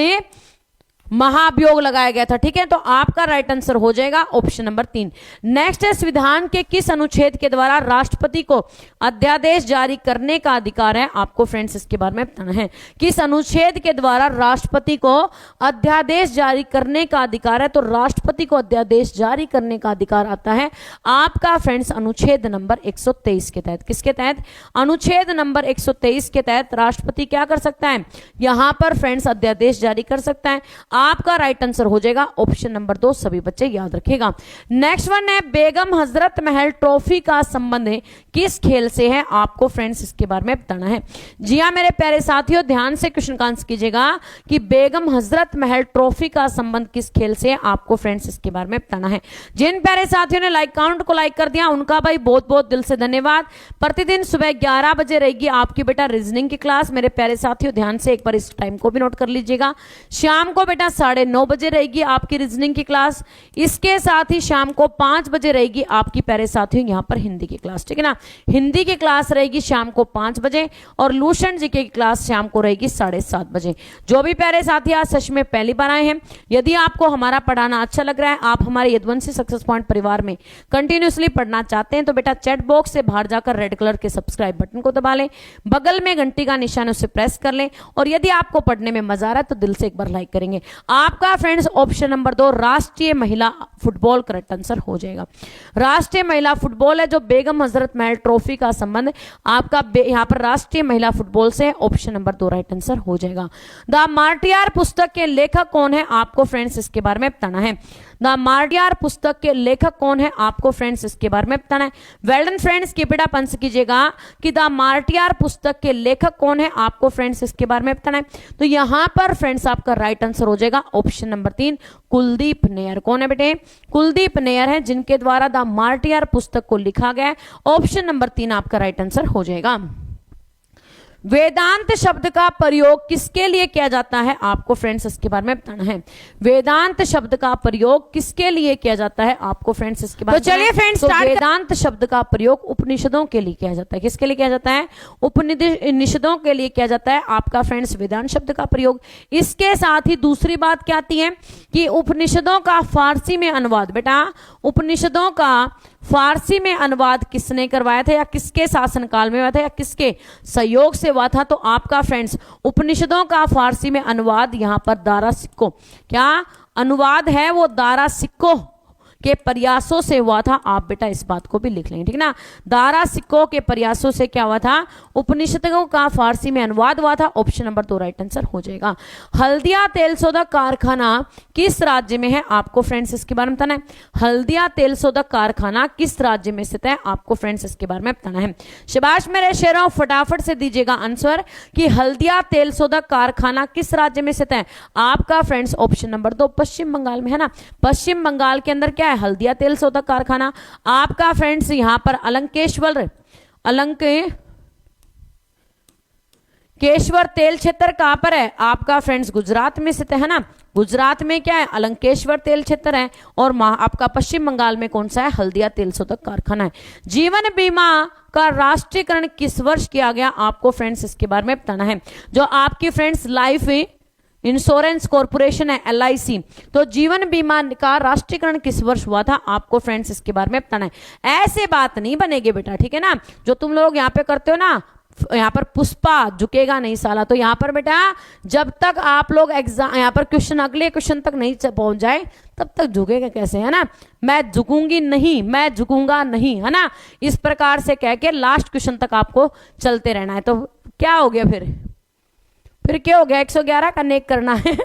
महाअभियोग लगाया गया था, ठीक है। तो आपका राइट आंसर हो जाएगा ऑप्शन नंबर 3। नेक्स्ट है, संविधान के किस अनुच्छेद के द्वारा राष्ट्रपति को अध्यादेश जारी करने का अधिकार है? आपको फ्रेंड्स इसके बारे में बताना है। किस अनुच्छेद के द्वारा राष्ट्रपति को अध्यादेश जारी करने का अधिकार है? तो राष्ट्रपति को अध्यादेश जारी करने का अधिकार आता है आपका फ्रेंड्स अनुच्छेद नंबर 123 के तहत। किसके तहत? अनुच्छेद नंबर 123 के तहत राष्ट्रपति क्या कर सकता है? यहां पर फ्रेंड्स अध्यादेश जारी कर सकता है। आपका राइट आंसर हो जाएगा ऑप्शन नंबर 2, सभी बच्चे याद रखेगा। नेक्स्ट वन है बेगम हजरत महल ट्रॉफी का संबंध किस खेल से है, आपको फ्रेंड्स इसके बारे में बताना है। जी हाँ मेरे प्यारे साथियों, ध्यान से क्वेश्चन का आंसर कीजिएगा कि बेगम हजरत महल ट्रॉफी का संबंध किस खेल से है, आपको फ्रेंड्स इसके बारे में बताना है। जिन प्यारे साथियों ने लाइक काउंट को लाइक कर दिया उनका भाई बहुत बहुत दिल से धन्यवाद। प्रतिदिन सुबह 11 बजे रहेगी आपकी बेटा रीजनिंग की क्लास। मेरे प्यारे साथियों ध्यान से एक बार इस टाइम को भी नोट कर लीजिएगा। शाम को बेटा 9:30 बजे रहेगी आपकी रीजनिंग की क्लास। इसके साथ ही शाम को 5 बजे रहेगी आपकी प्यारे साथियों यहाँ पर हिंदी की क्लास, ठीक है ना। हिंदी की क्लास रहेगी शाम को 5 बजे और लूशन जीके की क्लास शाम को रहेगी 7:30 बजे। जो भी प्यारे साथी आज सच में पहली बार आए हैं, यदि आपको हमारा पढ़ाना अच्छा लग रहा है, आप हमारे यदुवंशी सक्सेस पॉइंट परिवार में कंटिन्यूसली पढ़ना चाहते हैं, तो बेटा चैट बॉक्स से बाहर जाकर रेड कलर के सब्सक्राइब बटन को दबा लें, बगल में घंटी का निशान उसे प्रेस कर लें और यदि आपको पढ़ने में मजा आ रहा है तो दिल से एक बार लाइक करेंगे। आपका फ्रेंड्स ऑप्शन नंबर 2 राष्ट्रीय महिला फुटबॉल करेक्ट आंसर हो जाएगा। राष्ट्रीय महिला फुटबॉल है जो बेगम हजरत महल ट्रॉफी का संबंध आपका यहाँ पर राष्ट्रीय महिला फुटबॉल से, ऑप्शन नंबर 2 राइट आंसर हो जाएगा। द मार्टियर पुस्तक के लेखक कौन है, आपको फ्रेंड्स इसके बारे में बताना है। द मार्टियर पुस्तक के लेखक कौन है, आपको फ्रेंड्स इसके बारे में बताना है। Well done friends, keep up answer कीजिएगा कि द मार्टियर पुस्तक के लेखक कौन है, आपको फ्रेंड्स इसके बारे में बताना है। तो यहां पर फ्रेंड्स आपका राइट आंसर हो जाएगा ऑप्शन नंबर 3 कुलदीप नैयर। कौन है बेटे, कुलदीप नैयर है जिनके द्वारा द मार्टियर पुस्तक को लिखा गया है। ऑप्शन नंबर 3 आपका राइट आंसर हो जाएगा। वेदांत शब्द का प्रयोग किसके लिए किया जाता है, आपको फ्रेंड्स इसके बारे में बताना है। वेदांत शब्द का प्रयोग किसके लिए किया जाता है, आपको फ्रेंड्स इसके बारे में। तो चलिए फ्रेंड्स वेदांत शब्द का प्रयोग उपनिषदों के लिए किया जाता है। किसके लिए किया जाता है, उपनिषदों के लिए किया जाता है आपका फ्रेंड्स वेदांत शब्द का प्रयोग। इसके साथ ही दूसरी बात क्या आती है कि उपनिषदों का फारसी में अनुवाद, बेटा उपनिषदों का फारसी में अनुवाद किसने करवाया था या किसके शासनकाल में हुआ था या किसके सहयोग से हुआ था, तो आपका फ्रेंड्स उपनिषदों का फारसी में अनुवाद यहाँ पर दारा सिक्को, क्या अनुवाद है वो दारा सिक्को के प्रयासों से हुआ था। आप बेटा इस बात को भी लिख लेंगे, ठीक ना। दारा सिक्को के प्रयासों से क्या हुआ था, उपनिषदों का फारसी में अनुवाद हुआ था। ऑप्शन नंबर 2 राइट आंसर हो जाएगा। हल्दिया तेल सोदा कारखाना किस राज्य में है, आपको फ्रेंड्स इसके बारे में बताना है। हल्दिया तेल सोदा कारखाना किस राज्य में स्थित है, आपको फ्रेंड्स इसके बारे में बताना है। शाबाश मेरे शेरों, फटाफट से दीजिएगा आंसर कि हल्दिया तेल सोदा कारखाना किस राज्य में स्थित है। आपका फ्रेंड्स ऑप्शन नंबर 2 पश्चिम बंगाल में है ना। पश्चिम बंगाल के अंदर क्या है, हल्दिया तेल सोदा कारखाना। आपका फ्रेंड्स यहां पर केशवर तेल क्षेत्र कहां पर है, आपका फ्रेंड्स गुजरात में स्थित है ना। गुजरात में क्या है, अलंकेश्वर तेल क्षेत्र है और आपका पश्चिम बंगाल में कौन सा है, हल्दिया तेल शोधक कारखाना है। जीवन बीमा का राष्ट्रीयकरण किस वर्ष किया गया, आपको फ्रेंड्स इसके बारे में बताना है। जो आपकी फ्रेंड्स लाइफ इंश्योरेंस कॉर्पोरेशन है LIC, तो जीवन बीमा का राष्ट्रीयकरण किस वर्ष हुआ था, आपको फ्रेंड्स इसके बारे में बताना है। ऐसे बात नहीं बनेगी बेटा, ठीक है ना। जो तुम लोग यहाँ पे करते हो ना, यहाँ पर पुष्पा झुकेगा नहीं साला, तो यहाँ पर बेटा जब तक आप लोग एग्जाम यहाँ पर क्वेश्चन अगले क्वेश्चन तक नहीं पहुंच जाए तब तक झुकेगा कैसे, है ना। मैं झुकूंगी नहीं, मैं झुकूंगा नहीं, है ना। इस प्रकार से कह के लास्ट क्वेश्चन तक आपको चलते रहना है। तो क्या हो गया फिर क्या हो गया, 111 का नेक करना है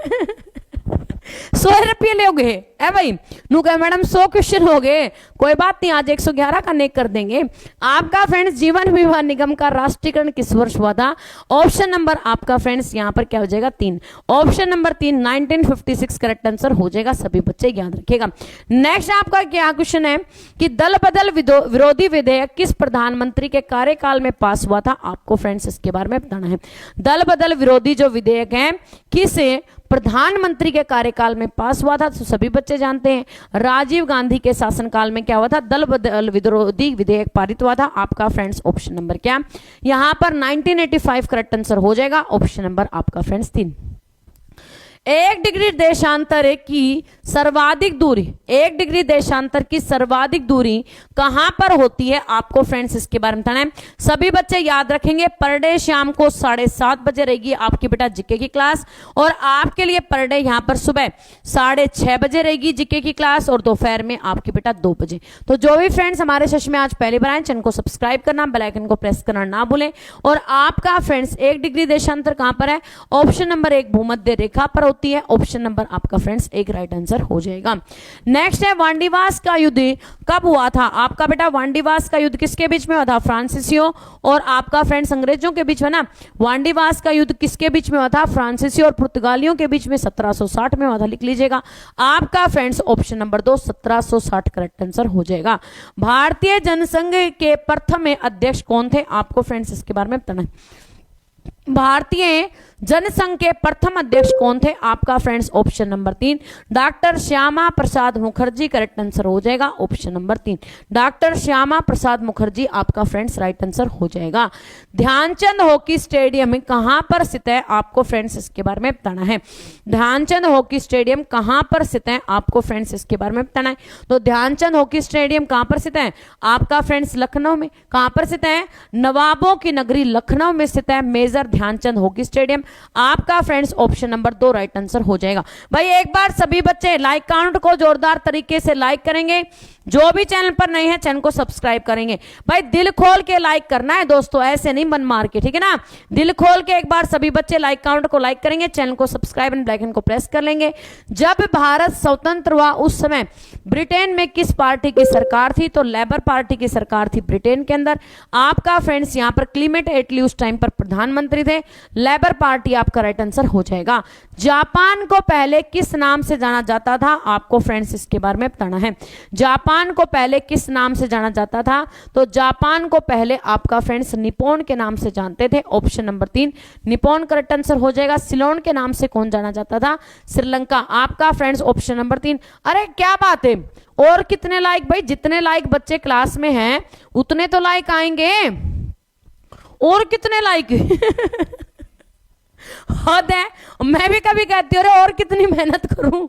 100 रुपये लोगे है भाई, नू कहे मैडम 100 क्वेश्चन हो गए, कोई बात नहीं, आज 111 का नेक कर देंगे। आपका फ्रेंड्स जीवन बीमा निगम का राष्ट्रीयकरण किस वर्ष हुआ था, ऑप्शन नंबर आपका फ्रेंड्स यहाँ पर क्या हो जाएगा 3, ऑप्शन नंबर 3 1956 करेक्ट आंसर हो जाएगा। सभी बच्चे याद रखेगा। नेक्स्ट आपका क्या क्वेश्चन है कि दल बदल विरोधी विधेयक किस प्रधानमंत्री के कार्यकाल में पास हुआ था, आपको फ्रेंड्स इसके बारे में बताना है। दल बदल विरोधी जो विधेयक है किस प्रधानमंत्री के कार्यकाल में पास हुआ था, तो सभी बच्चे जानते हैं राजीव गांधी के शासनकाल में क्या हुआ था, दल बदल विरोधी विधेयक पारित हुआ था। आपका फ्रेंड्स ऑप्शन नंबर क्या यहां पर 1985 करेक्ट आंसर हो जाएगा। ऑप्शन नंबर आपका फ्रेंड्स 3। 1 डिग्री देशांतर की सर्वाधिक दूरी, 1 डिग्री देशांतर की सर्वाधिक दूरी कहां पर होती है, आपको फ्रेंड्स इसके बारे में बताना है। सभी बच्चे याद रखेंगे पर डे शाम को 7:30 बजे रहेगी आपकी बेटा जीके की क्लास, और आपके लिए पर डे यहां पर सुबह 6:30 बजे रहेगी जीके की क्लास, और दोपहर में आपकी बेटा 2 बजे। तो जो भी फ्रेंड्स हमारे सेशन में आज पहली बार आए, चैनल को सब्सक्राइब करना, बेल आइकन को प्रेस करना ना भूलें। और आपका फ्रेंड्स 1 डिग्री देशांतर कहां पर है, ऑप्शन नंबर 1 भूमध्य रेखा पर होती है? ऑप्शन नंबर आपका फ्रेंड्स एक राइट आंसर हो जाएगा। नेक्स्ट है वांडीवास का युद्ध कब हुआ था? आपका बेटा वांडीवास का युद्ध किसके बीच में हुआ था? फ्रांसीसियों और आपका फ्रेंड्स अंग्रेजों के बीच में ना। वांडीवास का युद्ध किसके बीच में हुआ था? फ्रांसीसियों और पुर्तगालियों के बीच में 1760 में हुआ था। लिख लीजिएगा आपका friends option number 2 1760 correct answer हो जाएगा। भारतीय जनसंघ के प्रथम अध्यक्ष कौन थे? आपको फ्रेंड्स इसके बारे में बताना है। भारतीय जनसंघ के प्रथम अध्यक्ष कौन थे? आपका friends option number 3 doctor Shyama Prasad Mukherjee correct answer हो जाएगा। Option number 3 doctor Shyama Prasad Mukherjee आपका फ्रेंड्स राइट आंसर हो जाएगा। ध्यानचंद हॉकी स्टेडियम कहां पर स्थित है? आपको फ्रेंड्स इसके बारे में बताना है। ध्यानचंद हॉकी स्टेडियम कहां पर स्थित है? आपको फ्रेंड्स इसके बारे में बताना है। तो ध्यानचंद हॉकी स्टेडियम कहां पर स्थित है? आपका फ्रेंड्स लखनऊ में। कहां पर स्थित है? नवाबों की नगरी लखनऊ में स्थित है मेजर ध्यानचंद हॉकी स्टेडियम। आपका friends option number 2 right answer हो जाएगा। भाई एक बार सभी बच्चे लाइक काउंट को जोरदार तरीके से लाइक करेंगे। जो भी चैनल पर नए हैं चैनल को सब्सक्राइब करेंगे। भाई दिल खोल के लाइक करना है दोस्तों, ऐसे नहीं मन मार के, ठीक है ना। दिल खोल के एक बार सभी बच्चे लाइक काउंट को लाइक करेंगे, चैनल को सब्सक्राइब एंड बेल आइकन को प्रेस कर लेंगे। जब भारत स्वतंत्र हुआ उस समय ब्रिटेन में किस पार्टी की सरकार थी? तो लेबर पार्टी की सरकार थी ब्रिटेन के अंदर। आपका फ्रेंड्स यहां पर क्लीमेट एटली उस टाइम पर प्रधानमंत्री थे। लेबर पार्टी आपका राइट आंसर हो जाएगा। जापान को पहले किस नाम से जाना जाता था? आपको फ्रेंड्स इसके बारे में बताना है। जापान को पहले किस नाम से जाना जाता था? तो जापान को पहले आपका फ्रेंड्स निप्पॉन के नाम से जानते थे। Option number 3 Nippon correct answer हो जाएगा। सिलोन के नाम से कौन जाना जाता था? श्रीलंका। आपका फ्रेंड्स ऑप्शन नंबर 3। अरे क्या बात है, और कितने लाइक? भाई जितने लाइक बच्चे क्लास में हैं उतने तो लाइक आएंगे। और कितने लाइक? हद है, मैं भी कभी कहती हूँ और कितनी मेहनत करूं,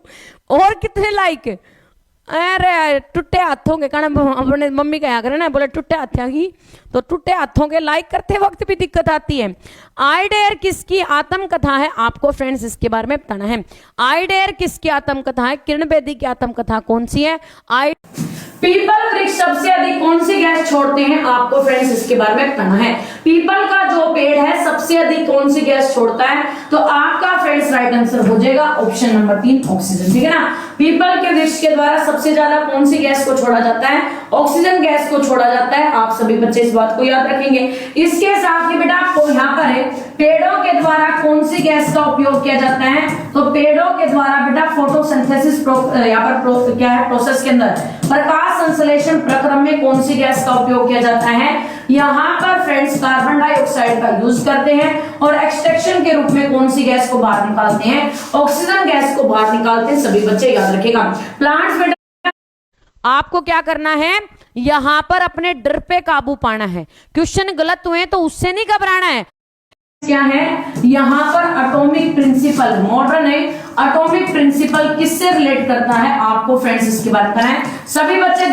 और कितने लाइक। अरे टूटे हाथों के कारण अपने मम्मी कहा करे ना, बोले टूटे हाथों की, तो टूटे हाथों के लाइक करते वक्त भी दिक्कत आती है। आई डेयर किसकी आत्मकथा है? आपको फ्रेंड्स इसके बारे में बताना है। आई डेयर किसकी आत्मकथा है? किरण बेदी की आत्मकथा कौन सी है? आई पीपल वृक्ष सबसे अधिक कौन सी गैस छोड़ते हैं? आपको फ्रेंड्स इसके बारे में बताना है। पीपल का जो पेड़ है सबसे अधिक कौन सी गैस छोड़ता है? तो आपका फ्रेंड्स राइट आंसर हो जाएगा ऑप्शन नंबर 3 ऑक्सीजन, ठीक है ना। पीपल के वृक्ष के द्वारा सबसे ज्यादा कौन सी गैस को छोड़ा जाता है? ऑक्सीजन गैस को छोड़ा जाता है। आप सभी बच्चे इस बात को याद रखेंगे। इसके साथ ही बेटा आपको यहाँ पर है पेड़ों के द्वारा कौन सी गैस का उपयोग किया जाता है? तो पेड़ों के द्वारा बेटा फोटोसिंथेसिस यहाँ पर क्या है प्रोसेस के अंदर प्रकाश संश्लेषण प्रक्रम में कौन सी गैस का उपयोग किया जाता है? यहाँ पर फ्रेंड्स कार्बन डाइऑक्साइड का यूज करते हैं और एक्सट्रैक्शन के रूप में कौन सी गैस को बाहर निकालते हैं? ऑक्सीजन गैस को बाहर निकालते हैं। सभी बच्चे याद रखेगा। प्लांट्स बेटा आपको क्या करना है? यहां पर अपने डर पे काबू पाना है। क्वेश्चन गलत हुए तो उससे नहीं घबराना है। क्या है यहां पर एटॉमिक प्रिंसिपल मॉडर्न है। एटॉमिक प्रिंसिपल किससे रिलेट करता है? आपको फ्रेंड्स इसके बारे में बताना है। सभी बच्चे